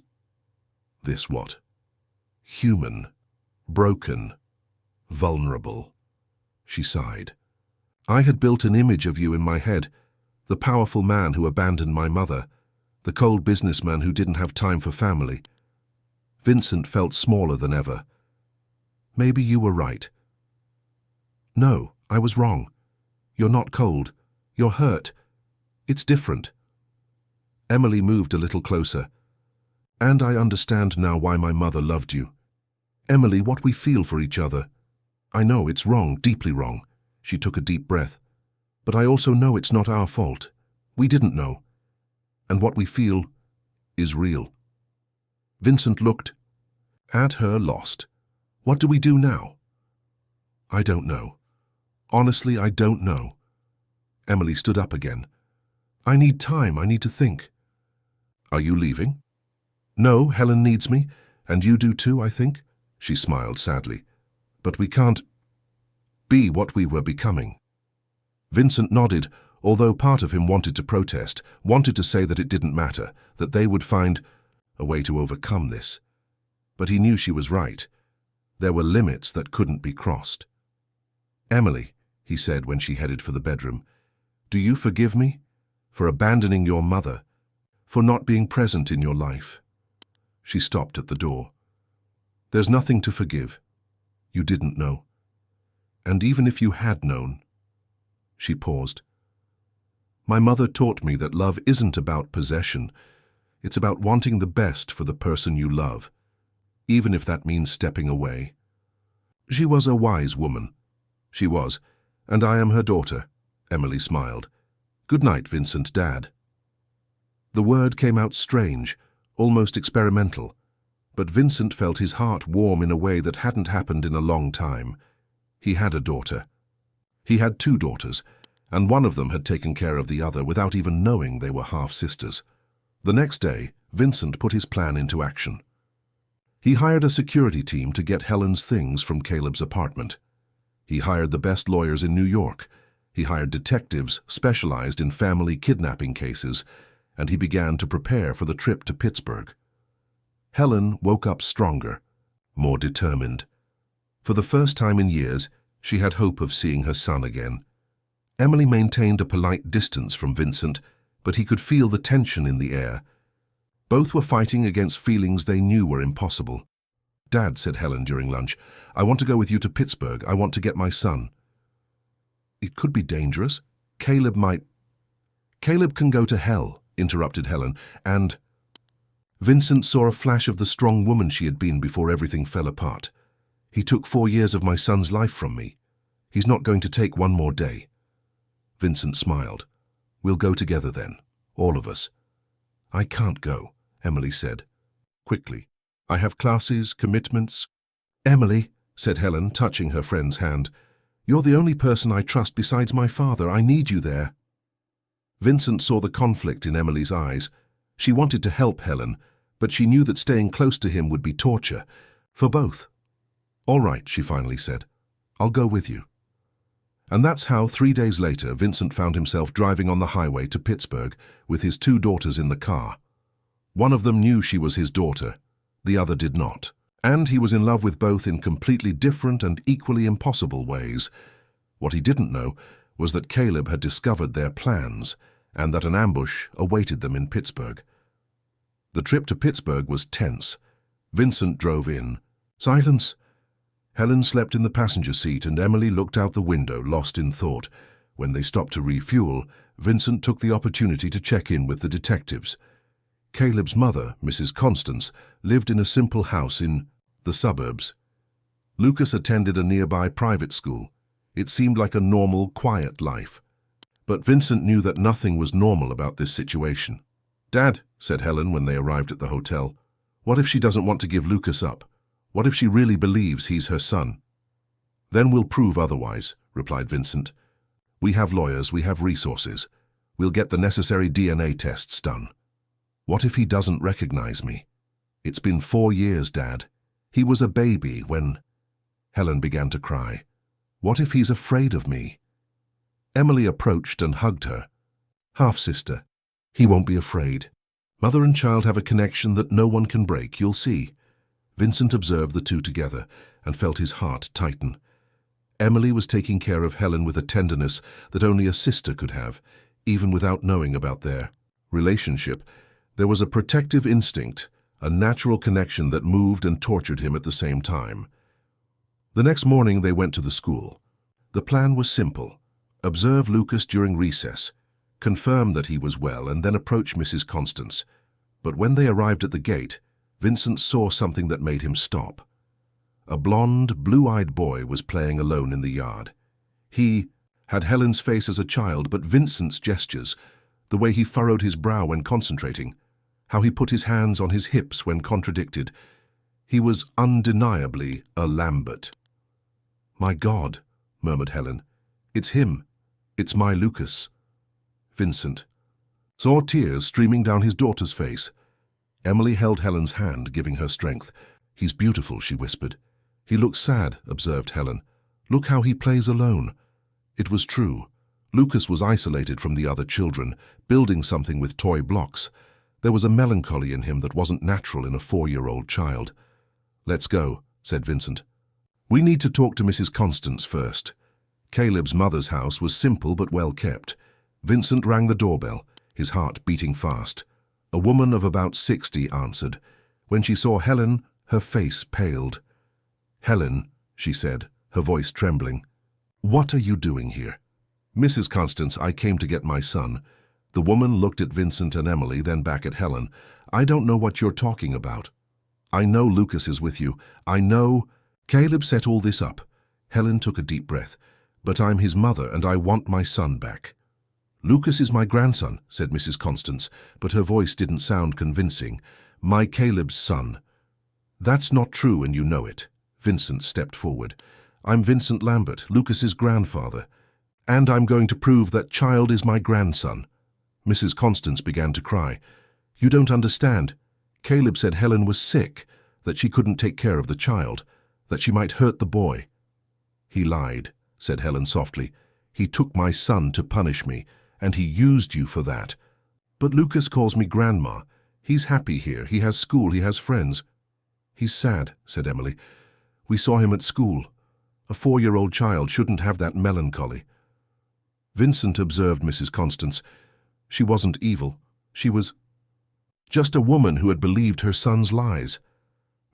what? Human, broken, vulnerable. She sighed. I had built an image of you in my head, the powerful man who abandoned my mother, the cold businessman who didn't have time for family. Vincent felt smaller than ever. Maybe you were right. No, I was wrong. You're not cold. You're hurt. It's different. Emily moved a little closer. And I understand now why my mother loved you. Emily, what we feel for each other. I know it's wrong, deeply wrong. She took a deep breath. But I also know it's not our fault. We didn't know. And what we feel is real. Vincent looked at her, lost. What do we do now? I don't know. Honestly, I don't know. Emily stood up again. I need time. I need to think. Are you leaving? No, Helen needs me, and you do too, I think. She smiled sadly. But we can't be what we were becoming. Vincent nodded, although part of him wanted to protest, wanted to say that it didn't matter, that they would find a way to overcome this. But he knew she was right. There were limits that couldn't be crossed. Emily, he said when she headed for the bedroom, do you forgive me for abandoning your mother, for not being present in your life? She stopped at the door. There's nothing to forgive. You didn't know. And even if you had known. She paused. My mother taught me that love isn't about possession. It's about wanting the best for the person you love, even if that means stepping away. She was a wise woman. She was, and I am her daughter. Emily smiled. Good night, Vincent, Dad. The word came out strange, almost experimental, but Vincent felt his heart warm in a way that hadn't happened in a long time. He had a daughter. He had two daughters, and one of them had taken care of the other without even knowing they were half-sisters. The next day, Vincent put his plan into action. He hired a security team to get Helen's things from Caleb's apartment. He hired the best lawyers in New York. He hired detectives specialized in family kidnapping cases, and he began to prepare for the trip to Pittsburgh. Helen woke up stronger, more determined. For the first time in years, she had hope of seeing her son again. Emily maintained a polite distance from Vincent, but he could feel the tension in the air. Both were fighting against feelings they knew were impossible. Dad, said Helen during lunch, I want to go with you to Pittsburgh. I want to get my son. It could be dangerous, Caleb might... Caleb can go to hell, interrupted Helen, and... Vincent saw a flash of the strong woman she had been before everything fell apart. He took 4 years of my son's life from me. He's not going to take one more day. Vincent smiled. We'll go together then, all of us. I can't go, Emily said. Quickly. I have classes, commitments. Emily, said Helen, touching her friend's hand, you're the only person I trust besides my father. I need you there. Vincent saw the conflict in Emily's eyes. She wanted to help Helen, but she knew that staying close to him would be torture, for both. All right, she finally said. I'll go with you. And that's how 3 days later Vincent found himself driving on the highway to Pittsburgh with his 2 daughters in the car. One of them knew she was his daughter, the other did not. And he was in love with both in completely different and equally impossible ways. What he didn't know was that Caleb had discovered their plans and that an ambush awaited them in Pittsburgh. The trip to Pittsburgh was tense. Vincent drove in. Silence. Helen slept in the passenger seat and Emily looked out the window, lost in thought. When they stopped to refuel, Vincent took the opportunity to check in with the detectives. Caleb's mother, Mrs. Constance, lived in a simple house in the suburbs. Lucas attended a nearby private school. It seemed like a normal, quiet life. But Vincent knew that nothing was normal about this situation. Dad, said Helen when they arrived at the hotel, what if she doesn't want to give Lucas up? What if she really believes he's her son? Then we'll prove otherwise, replied Vincent. We have lawyers, we have resources. We'll get the necessary DNA tests done. What if he doesn't recognize me? It's been 4 years, Dad. He was a baby when... Helen began to cry. What if he's afraid of me? Emily approached and hugged her. Half-sister, he won't be afraid. Mother and child have a connection that no one can break, you'll see. Vincent observed the two together and felt his heart tighten. Emily was taking care of Helen with a tenderness that only a sister could have, even without knowing about their relationship. There was a protective instinct, a natural connection that moved and tortured him at the same time. The next morning they went to the school. The plan was simple. Observe Lucas during recess, confirm that he was well, and then approach Mrs. Constance. But when they arrived at the gate, Vincent saw something that made him stop. A blond, blue-eyed boy was playing alone in the yard. He had Helen's face as a child, but Vincent's gestures, the way he furrowed his brow when concentrating, how he put his hands on his hips when contradicted. He was undeniably a Lambert. My God, murmured Helen. It's him. It's my Lucas. Vincent saw tears streaming down his daughter's face. Emily held Helen's hand, giving her strength. He's beautiful, she whispered. He looks sad, observed Helen. Look how he plays alone. It was true. Lucas was isolated from the other children, building something with toy blocks. There was a melancholy in him that wasn't natural in a 4-year-old child. Let's go, said Vincent. We need to talk to Mrs. Constance first. Caleb's mother's house was simple but well kept. Vincent rang the doorbell, his heart beating fast. A woman of about 60 answered. When she saw Helen, her face paled. Helen, she said, her voice trembling. What are you doing here? Mrs. Constance, I came to get my son. The woman looked at Vincent and Emily, then back at Helen. I don't know what you're talking about. I know Lucas is with you. I know... Caleb set all this up. Helen took a deep breath. But I'm his mother and I want my son back. Lucas is my grandson, said Mrs. Constance, but her voice didn't sound convincing. My Caleb's son. That's not true and you know it. Vincent stepped forward. I'm Vincent Lambert, Lucas's grandfather. And I'm going to prove that child is my grandson. Mrs. Constance began to cry. You don't understand. Caleb said Helen was sick, that she couldn't take care of the child, that she might hurt the boy. He lied, said Helen softly. He took my son to punish me, and he used you for that. But Lucas calls me Grandma. He's happy here. He has school. He has friends. He's sad, said Emily. We saw him at school. A 4-year-old child shouldn't have that melancholy. Vincent observed Mrs. Constance. She wasn't evil. She was just a woman who had believed her son's lies.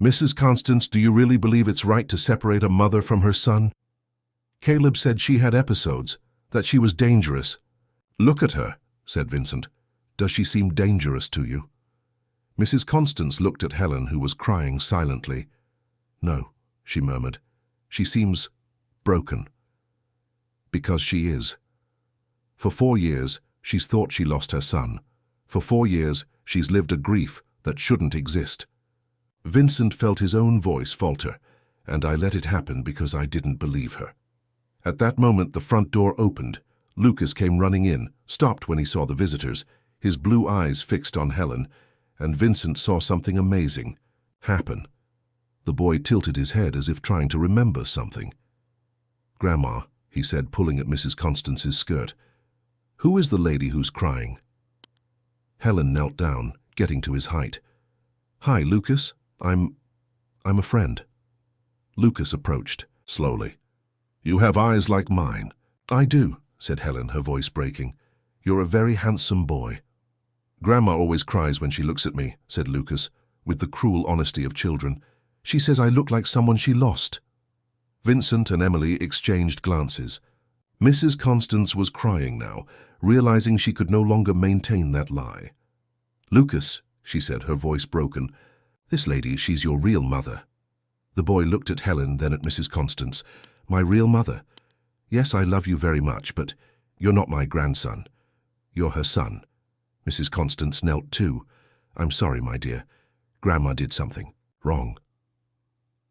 Mrs. Constance, do you really believe it's right to separate a mother from her son? Caleb said she had episodes, that she was dangerous. "Look at her," said Vincent. "Does she seem dangerous to you?" Mrs. Constance looked at Helen, who was crying silently. "No," she murmured. "She seems broken." Because she is. For 4 years, she's thought she lost her son. For 4 years, she's lived a grief that shouldn't exist. Vincent felt his own voice falter, and I let it happen because I didn't believe her. At that moment, the front door opened. Lucas came running in, stopped when he saw the visitors, his blue eyes fixed on Helen, and Vincent saw something amazing happen. The boy tilted his head as if trying to remember something. "Grandma," he said, pulling at Mrs. Constance's skirt, "who is the lady who's crying?" Helen knelt down, getting to his height. "Hi, Lucas. I'm a friend." Lucas approached, slowly. "You have eyes like mine." "I do," said Helen, her voice breaking. "You're a very handsome boy." "Grandma always cries when she looks at me," said Lucas, with the cruel honesty of children. "She says I look like someone she lost." Vincent and Emily exchanged glances. Mrs. Constance was crying now, realizing she could no longer maintain that lie. "Lucas," she said, her voice broken, "this lady, she's your real mother." The boy looked at Helen, then at Mrs. Constance. "My real mother? Yes, I love you very much, but you're not my grandson. You're her son." Mrs. Constance knelt too. "I'm sorry, my dear. Grandma did something wrong."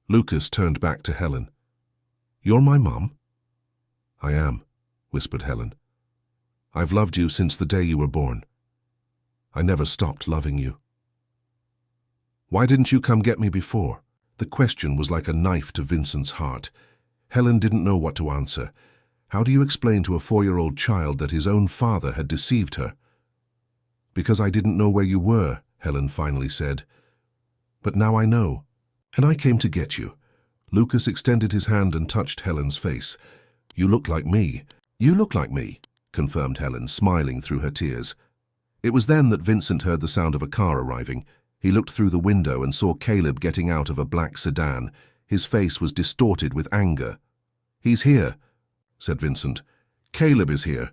Lucas turned back to Helen. "You're my mum?" "I am," whispered Helen. "I've loved you since the day you were born. I never stopped loving you." "Why didn't you come get me before?" The question was like a knife to Vincent's heart. Helen didn't know what to answer. How do you explain to a 4-year-old child that his own father had deceived her? "Because I didn't know where you were," Helen finally said. "But now I know, and I came to get you." Lucas extended his hand and touched Helen's face. "You look like me." "You look like me," confirmed Helen, smiling through her tears. It was then that Vincent heard the sound of a car arriving. He looked through the window and saw Caleb getting out of a black sedan. His face was distorted with anger. "He's here," said Vincent. "Caleb is here."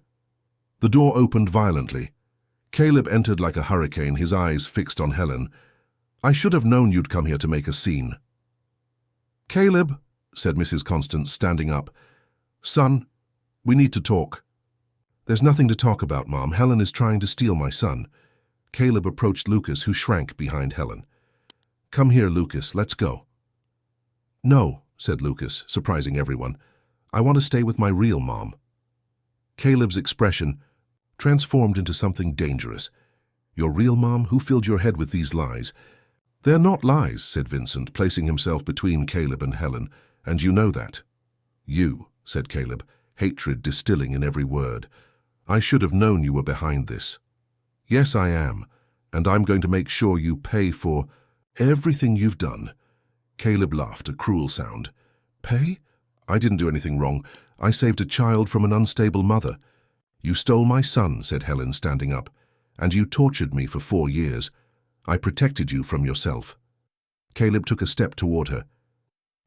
The door opened violently. Caleb entered like a hurricane, his eyes fixed on Helen. "I should have known you'd come here to make a scene." "Caleb," said Mrs. Constance, standing up. "Son, we need to talk." "There's nothing to talk about, Mom. Helen is trying to steal my son." Caleb approached Lucas, who shrank behind Helen. "Come here, Lucas. Let's go." "No," said Lucas, surprising everyone. "I want to stay with my real mom." Caleb's expression transformed into something dangerous. "Your real mom? Who filled your head with these lies?" "They're not lies," said Vincent, placing himself between Caleb and Helen, "and you know that." "You," said Caleb, hatred distilling in every word. "I should have known you were behind this." "Yes, I am, and I'm going to make sure you pay for everything you've done." Caleb laughed, a cruel sound. "Pay? I didn't do anything wrong. I saved a child from an unstable mother." "You stole my son," said Helen, standing up, "and you tortured me for 4 years. I protected you from yourself." Caleb took a step toward her.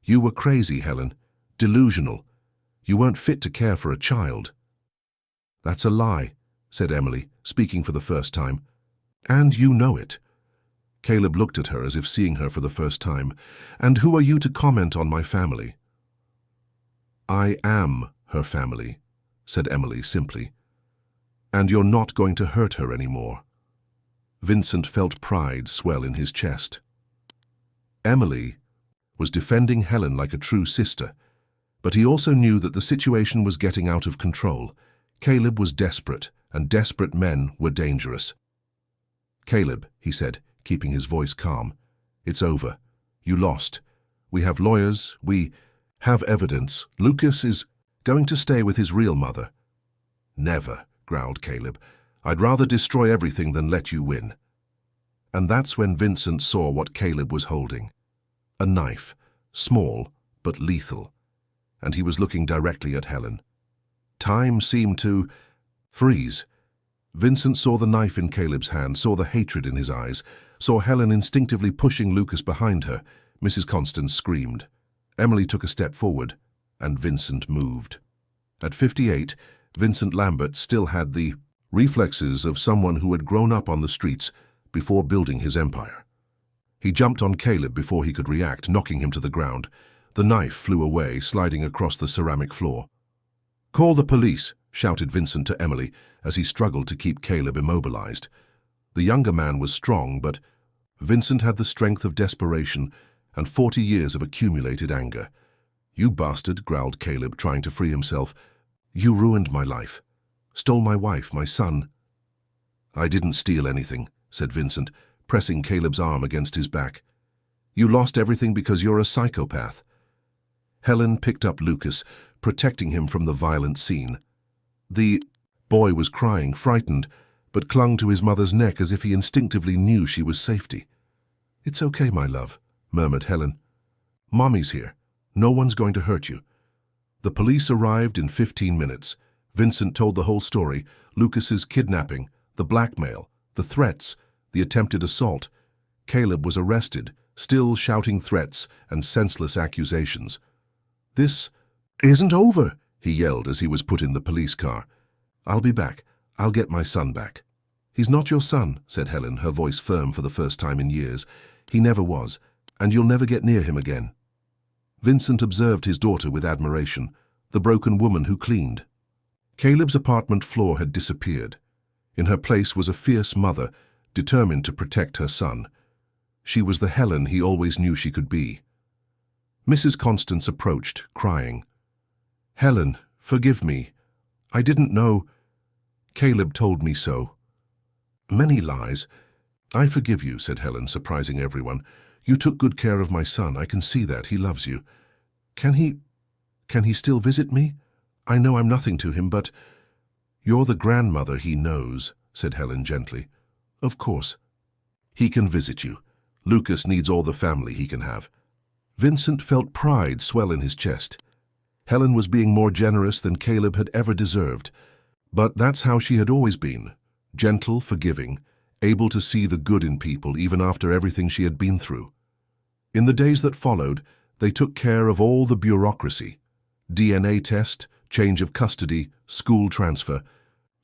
"You were crazy, Helen. Delusional. You weren't fit to care for a child." "That's a lie," said Emily, speaking for the first time. "And you know it." Caleb looked at her as if seeing her for the first time. "And who are you to comment on my family?" "I am her family," said Emily simply. "And you're not going to hurt her anymore." Vincent felt pride swell in his chest. Emily was defending Helen like a true sister, but he also knew that the situation was getting out of control. Caleb was desperate, and desperate men were dangerous. "Caleb," he said, keeping his voice calm, "it's over. You lost. We have lawyers. We have evidence. Lucas is going to stay with his real mother." "Never," growled Caleb. "I'd rather destroy everything than let you win." And that's when Vincent saw what Caleb was holding. A knife, small but lethal, and he was looking directly at Helen. Time seemed to freeze. Vincent saw the knife in Caleb's hand, saw the hatred in his eyes, saw Helen instinctively pushing Lucas behind her. Mrs. Constance screamed. Emily took a step forward, and Vincent moved. At 58, Vincent Lambert still had the reflexes of someone who had grown up on the streets before building his empire. He jumped on Caleb before he could react, knocking him to the ground. The knife flew away, sliding across the ceramic floor. "Call the police," shouted Vincent to Emily as he struggled to keep Caleb immobilized. The younger man was strong, but Vincent had the strength of desperation and 40 years of accumulated anger. "You bastard," growled Caleb, trying to free himself. "You ruined my life. Stole my wife, my son." "I didn't steal anything," said Vincent, pressing Caleb's arm against his back. "You lost everything because you're a psychopath." Helen picked up Lucas, protecting him from the violent scene. The boy was crying, frightened, but clung to his mother's neck as if he instinctively knew she was safety. "It's okay, my love," murmured Helen. "Mommy's here. No one's going to hurt you." The police arrived in 15 minutes. Vincent told the whole story: Lucas's kidnapping, the blackmail, the threats, the attempted assault. Caleb was arrested, still shouting threats and senseless accusations. "This isn't over," he yelled as he was put in the police car. "I'll be back. I'll get my son back." "He's not your son," said Helen, her voice firm for the first time in years. "He never was, and you'll never get near him again." Vincent observed his daughter with admiration, the broken woman who cleaned. Caleb's apartment floor had disappeared. In her place was a fierce mother, determined to protect her son. She was the Helen he always knew she could be. Mrs. Constance approached, crying. "Helen, forgive me. I didn't know. Caleb told me so." "Many lies. I forgive you," said Helen, surprising everyone. "You took good care of my son. I can see that. He loves you. Can he still visit me? I know I'm nothing to him, but—" "You're the grandmother he knows," said Helen gently. "Of course. He can visit you. Lucas needs all the family he can have." Vincent felt pride swell in his chest. Helen was being more generous than Caleb had ever deserved. But that's how she had always been: gentle, forgiving, able to see the good in people even after everything she had been through. In the days that followed, they took care of all the bureaucracy: DNA test, change of custody, school transfer.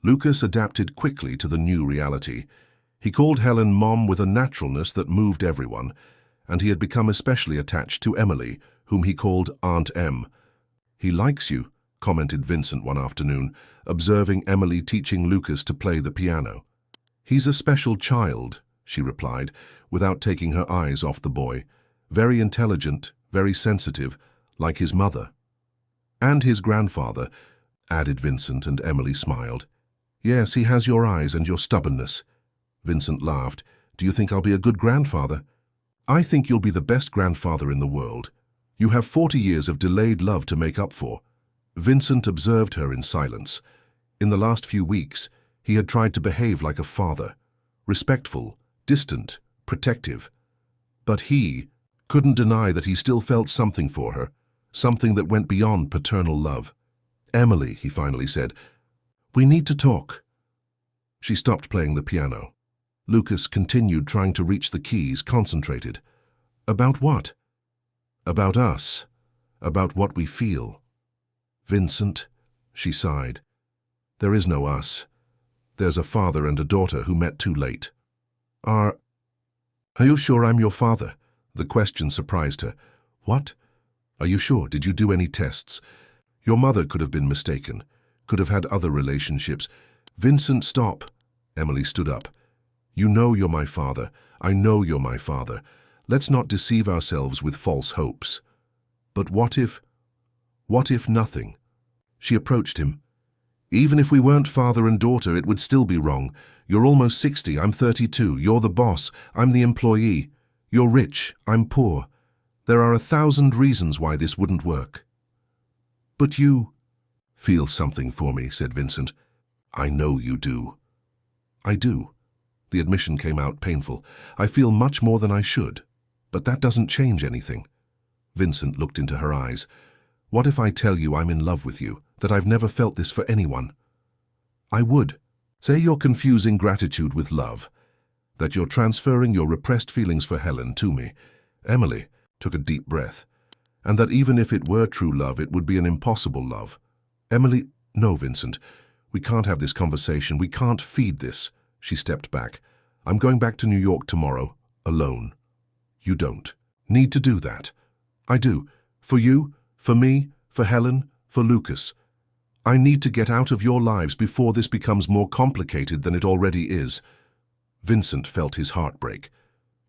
Lucas adapted quickly to the new reality. He called Helen Mom with a naturalness that moved everyone, and he had become especially attached to Emily, whom he called Aunt Em. "He likes you," commented Vincent one afternoon, observing Emily teaching Lucas to play the piano. "He's a special child," she replied, without taking her eyes off the boy. "Very intelligent, very sensitive, like his mother." "And his grandfather," added Vincent, and Emily smiled. "Yes, he has your eyes and your stubbornness." Vincent laughed. "Do you think I'll be a good grandfather?" "I think you'll be the best grandfather in the world. You have 40 years of delayed love to make up for." Vincent observed her in silence. In the last few weeks, he had tried to behave like a father, respectful, distant, protective. But he couldn't deny that he still felt something for her, something that went beyond paternal love. "Emily," he finally said, "we need to talk." She stopped playing the piano. Lucas continued trying to reach the keys, concentrated. "About what?" "About us. About what we feel." "Vincent," she sighed, "there is no us. There's a father and a daughter who met too late." Are you sure I'm your father?" The question surprised her. "What? Are you sure? Did you do any tests? Your mother could have been mistaken, could have had other relationships." "Vincent, stop." Emily stood up. "You know you're my father. I know you're my father. Let's not deceive ourselves with false hopes." "But what if nothing?" She approached him. "Even if we weren't father and daughter, it would still be wrong. You're almost 60, I'm 32. You're the boss, I'm the employee. You're rich, I'm poor. There are 1,000 reasons why this wouldn't work." "But you feel something for me," said Vincent. "I know you do." "I do." The admission came out painful. "I feel much more than I should. But that doesn't change anything." Vincent looked into her eyes. "What if I tell you I'm in love with you, that I've never felt this for anyone?" "I would. Say you're confusing gratitude with love, that you're transferring your repressed feelings for Helen to me." Emily took a deep breath. "And that even if it were true love, it would be an impossible love." "Emily, no, Vincent. We can't have this conversation. We can't feed this. She stepped back. I'm going back to New York tomorrow, alone. You don't need to do that. I do. For you, for me, for Helen, for Lucas. I need to get out of your lives before this becomes more complicated than it already is. Vincent felt his heart break.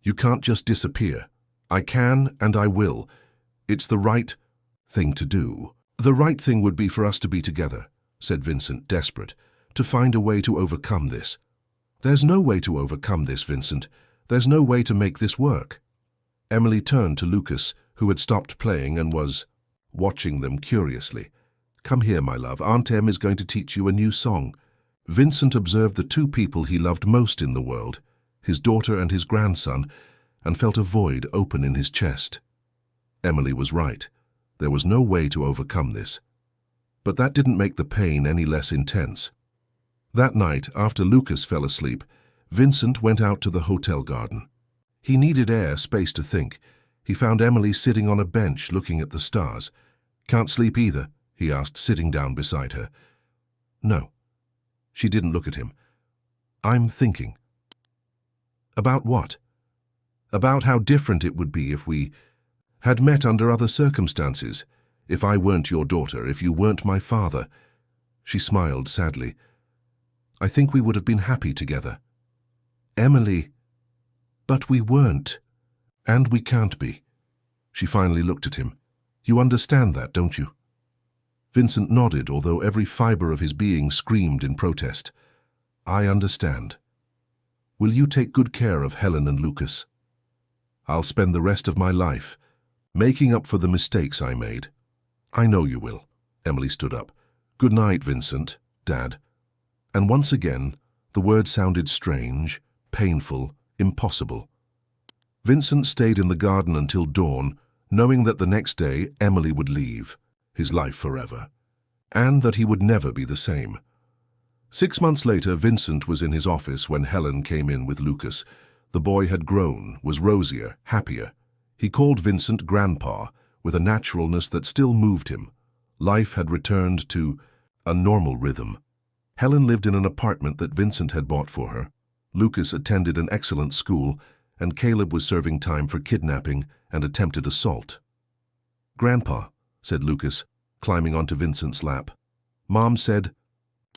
You can't just disappear. I can and I will. It's the right thing to do. The right thing would be for us to be together, said Vincent, desperate, to find a way to overcome this. There's no way to overcome this, Vincent. There's no way to make this work. Emily turned to Lucas, who had stopped playing and was watching them curiously. Come here, my love. Aunt Em is going to teach you a new song. Vincent observed the two people he loved most in the world, his daughter and his grandson, and felt a void open in his chest. Emily was right. There was no way to overcome this. But that didn't make the pain any less intense. That night, after Lucas fell asleep, Vincent went out to the hotel garden. He needed air, space to think. He found Emily sitting on a bench looking at the stars. Can't sleep either, he asked, sitting down beside her. No. She didn't look at him. I'm thinking. About what? About how different it would be if we had met under other circumstances, if I weren't your daughter, if you weren't my father. She smiled sadly. I think we would have been happy together. Emily, but we weren't, and we can't be. She finally looked at him. You understand that, don't you? Vincent nodded, although every fiber of his being screamed in protest. I understand. Will you take good care of Helen and Lucas? I'll spend the rest of my life making up for the mistakes I made. I know you will. Emily stood up. Good night, Vincent, Dad. And once again, the word sounded strange, painful, impossible. Vincent stayed in the garden until dawn, knowing that the next day Emily would leave, his life forever, and that he would never be the same. 6 months later, Vincent was in his office when Helen came in with Lucas. The boy had grown, was rosier, happier. He called Vincent Grandpa, with a naturalness that still moved him. Life had returned to a normal rhythm. Helen lived in an apartment that Vincent had bought for her. Lucas attended an excellent school, and Caleb was serving time for kidnapping and attempted assault. Grandpa, said Lucas, climbing onto Vincent's lap. Mom said,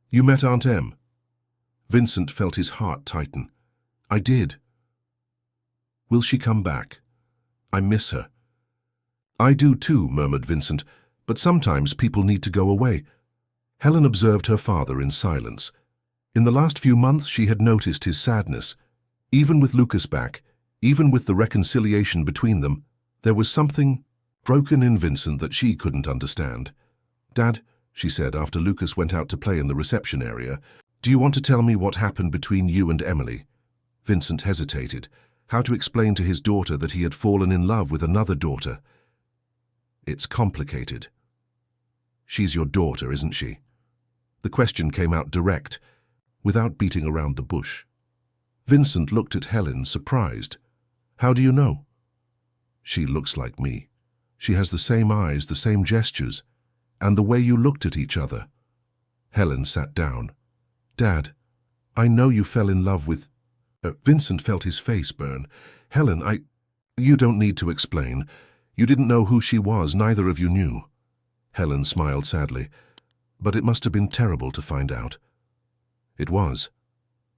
You met Aunt Em? Vincent felt his heart tighten. I did. Will she come back? I miss her. I do too, murmured Vincent, but sometimes people need to go away. Helen observed her father in silence. In the last few months she had noticed his sadness. Even with Lucas back, even with the reconciliation between them, there was something broken in Vincent that she couldn't understand. Dad, she said after Lucas went out to play in the reception area, do you want to tell me what happened between you and Emily? Vincent hesitated. How to explain to his daughter that he had fallen in love with another daughter? It's complicated. She's your daughter, isn't she? The question came out direct, without beating around the bush. Vincent looked at Helen, surprised. How do you know? She looks like me. She has the same eyes, the same gestures, and the way you looked at each other. Helen sat down. Dad, I know you fell in love with... Vincent felt his face burn. Helen, You don't need to explain. You didn't know who she was, neither of you knew. Helen smiled sadly. But it must have been terrible to find out. It was.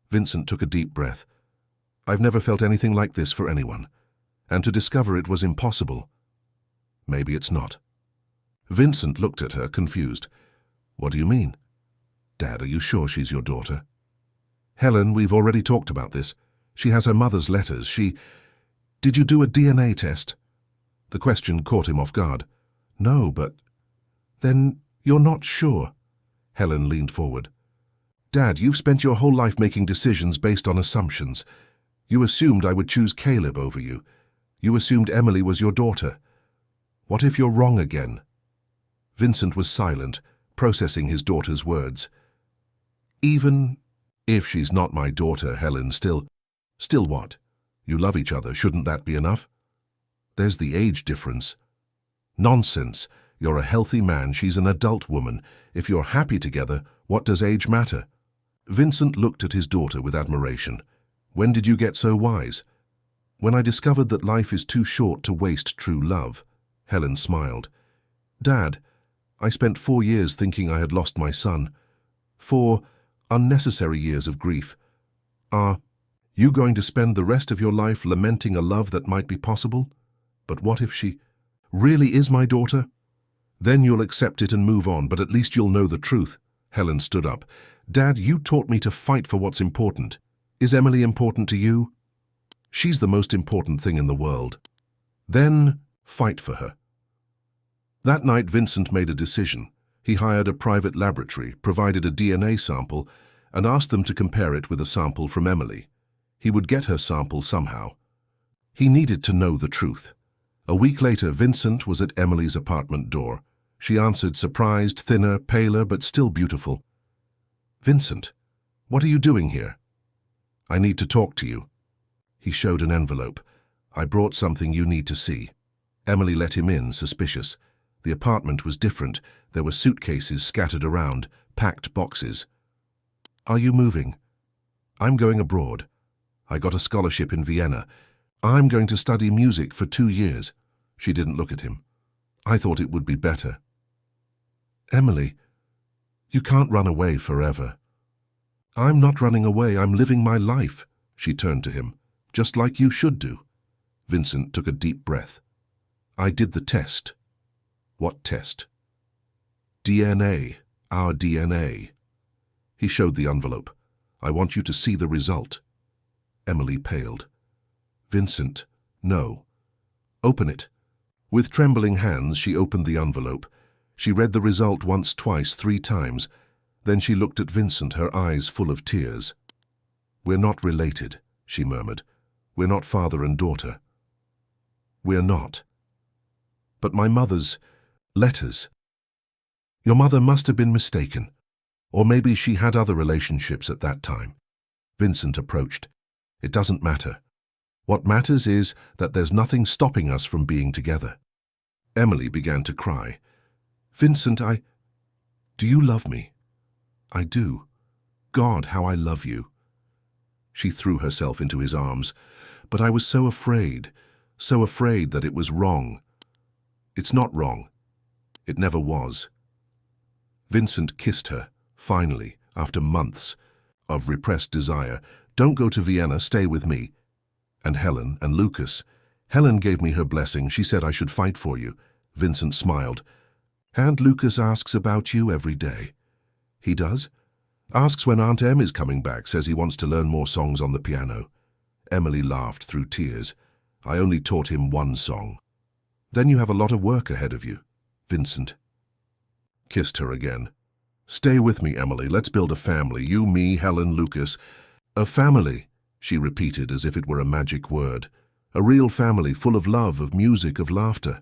Vincent took a deep breath. I've never felt anything like this for anyone. And to discover it was impossible. Maybe it's not. Vincent looked at her, confused. What do you mean? Dad, are you sure she's your daughter? Helen, we've already talked about this. She has her mother's letters. Did you do a DNA test? The question caught him off guard. No, but... Then you're not sure? Helen leaned forward. Dad, you've spent your whole life making decisions based on assumptions. You assumed I would choose Caleb over you. You assumed Emily was your daughter. What if you're wrong again? Vincent was silent, processing his daughter's words. Even if she's not my daughter, Helen, still what? You love each other, shouldn't that be enough? There's the age difference. Nonsense. You're a healthy man, she's an adult woman. If you're happy together, what does age matter? Vincent looked at his daughter with admiration. When did you get so wise? When I discovered that life is too short to waste true love. Helen smiled. Dad, I spent 4 years thinking I had lost my son. 4 unnecessary years of grief. Are you going to spend the rest of your life lamenting a love that might be possible? But what if she really is my daughter? Then you'll accept it and move on, but at least you'll know the truth. Helen stood up. Dad, you taught me to fight for what's important. Is Emily important to you? She's the most important thing in the world. Then fight for her. That night, Vincent made a decision. He hired a private laboratory, provided a DNA sample, and asked them to compare it with a sample from Emily. He would get her sample somehow. He needed to know the truth. A week later, Vincent was at Emily's apartment door. She answered, surprised, thinner, paler, but still beautiful. Vincent, what are you doing here? I need to talk to you. He showed an envelope. I brought something you need to see. Emily let him in, suspicious. The apartment was different. There were suitcases scattered around, packed boxes. Are you moving? I'm going abroad. I got a scholarship in Vienna. I'm going to study music for 2 years. She didn't look at him. I thought it would be better. Emily, you can't run away forever. I'm not running away, I'm living my life. She turned to him. Just like you should do. Vincent took a deep breath. I did the test. What test? DNA, our DNA. He showed the envelope. I want you to see the result. Emily paled. Vincent, no. Open it. With trembling hands, she opened the envelope. She read the result once, twice, 3 times. Then she looked at Vincent, her eyes full of tears. We're not related, she murmured. We're not father and daughter. We're not. But my mother's letters. Your mother must have been mistaken. Or maybe she had other relationships at that time. Vincent approached. It doesn't matter. What matters is that there's nothing stopping us from being together. Emily began to cry. Vincent, do you love me? I do. God, how I love you. She threw herself into his arms. But I was so afraid that it was wrong. It's not wrong. It never was. Vincent kissed her, finally, after months of repressed desire. Don't go to Vienna, stay with me. And Helen and Lucas. Helen gave me her blessing. She said I should fight for you. Vincent smiled. And Lucas asks about you every day. He does? Asks when Aunt Em is coming back, says he wants to learn more songs on the piano. Emily laughed through tears. I only taught him 1 song. Then you have a lot of work ahead of you. Vincent kissed her again. Stay with me, Emily. Let's build a family. You, me, Helen, Lucas. A family, she repeated as if it were a magic word. A real family full of love, of music, of laughter.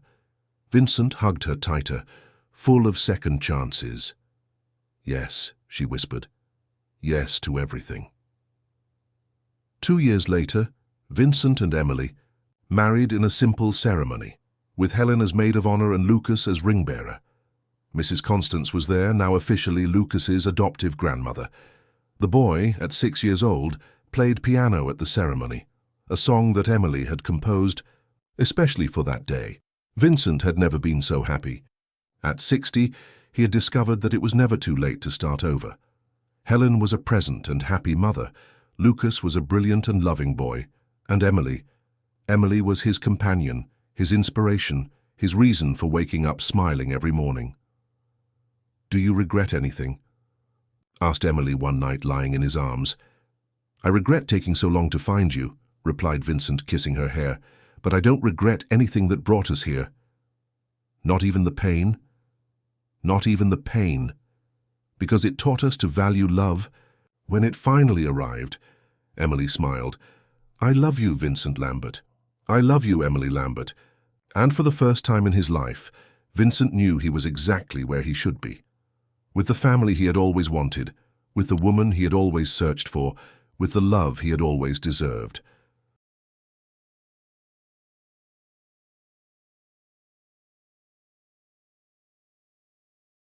Vincent hugged her tighter, full of second chances. Yes, she whispered. Yes to everything. 2 years later, Vincent and Emily married in a simple ceremony, with Helen as maid of honor and Lucas as ring-bearer. Mrs. Constance was there, now officially Lucas's adoptive grandmother. The boy, at 6 years old, played piano at the ceremony, a song that Emily had composed especially for that day. Vincent had never been so happy. At 60, he had discovered that it was never too late to start over. Helen was a present and happy mother. Lucas was a brilliant and loving boy. And Emily was his companion, his inspiration, his reason for waking up smiling every morning. Do you regret anything? Asked Emily one night, lying in his arms. I regret taking so long to find you, replied Vincent, kissing her hair, but I don't regret anything that brought us here. Not even the pain? Not even the pain. Because it taught us to value love. When it finally arrived, Emily smiled. I love you, Vincent Lambert. I love you, Emily Lambert. And for the first time in his life, Vincent knew he was exactly where he should be. With the family he had always wanted, with the woman he had always searched for, with the love he had always deserved.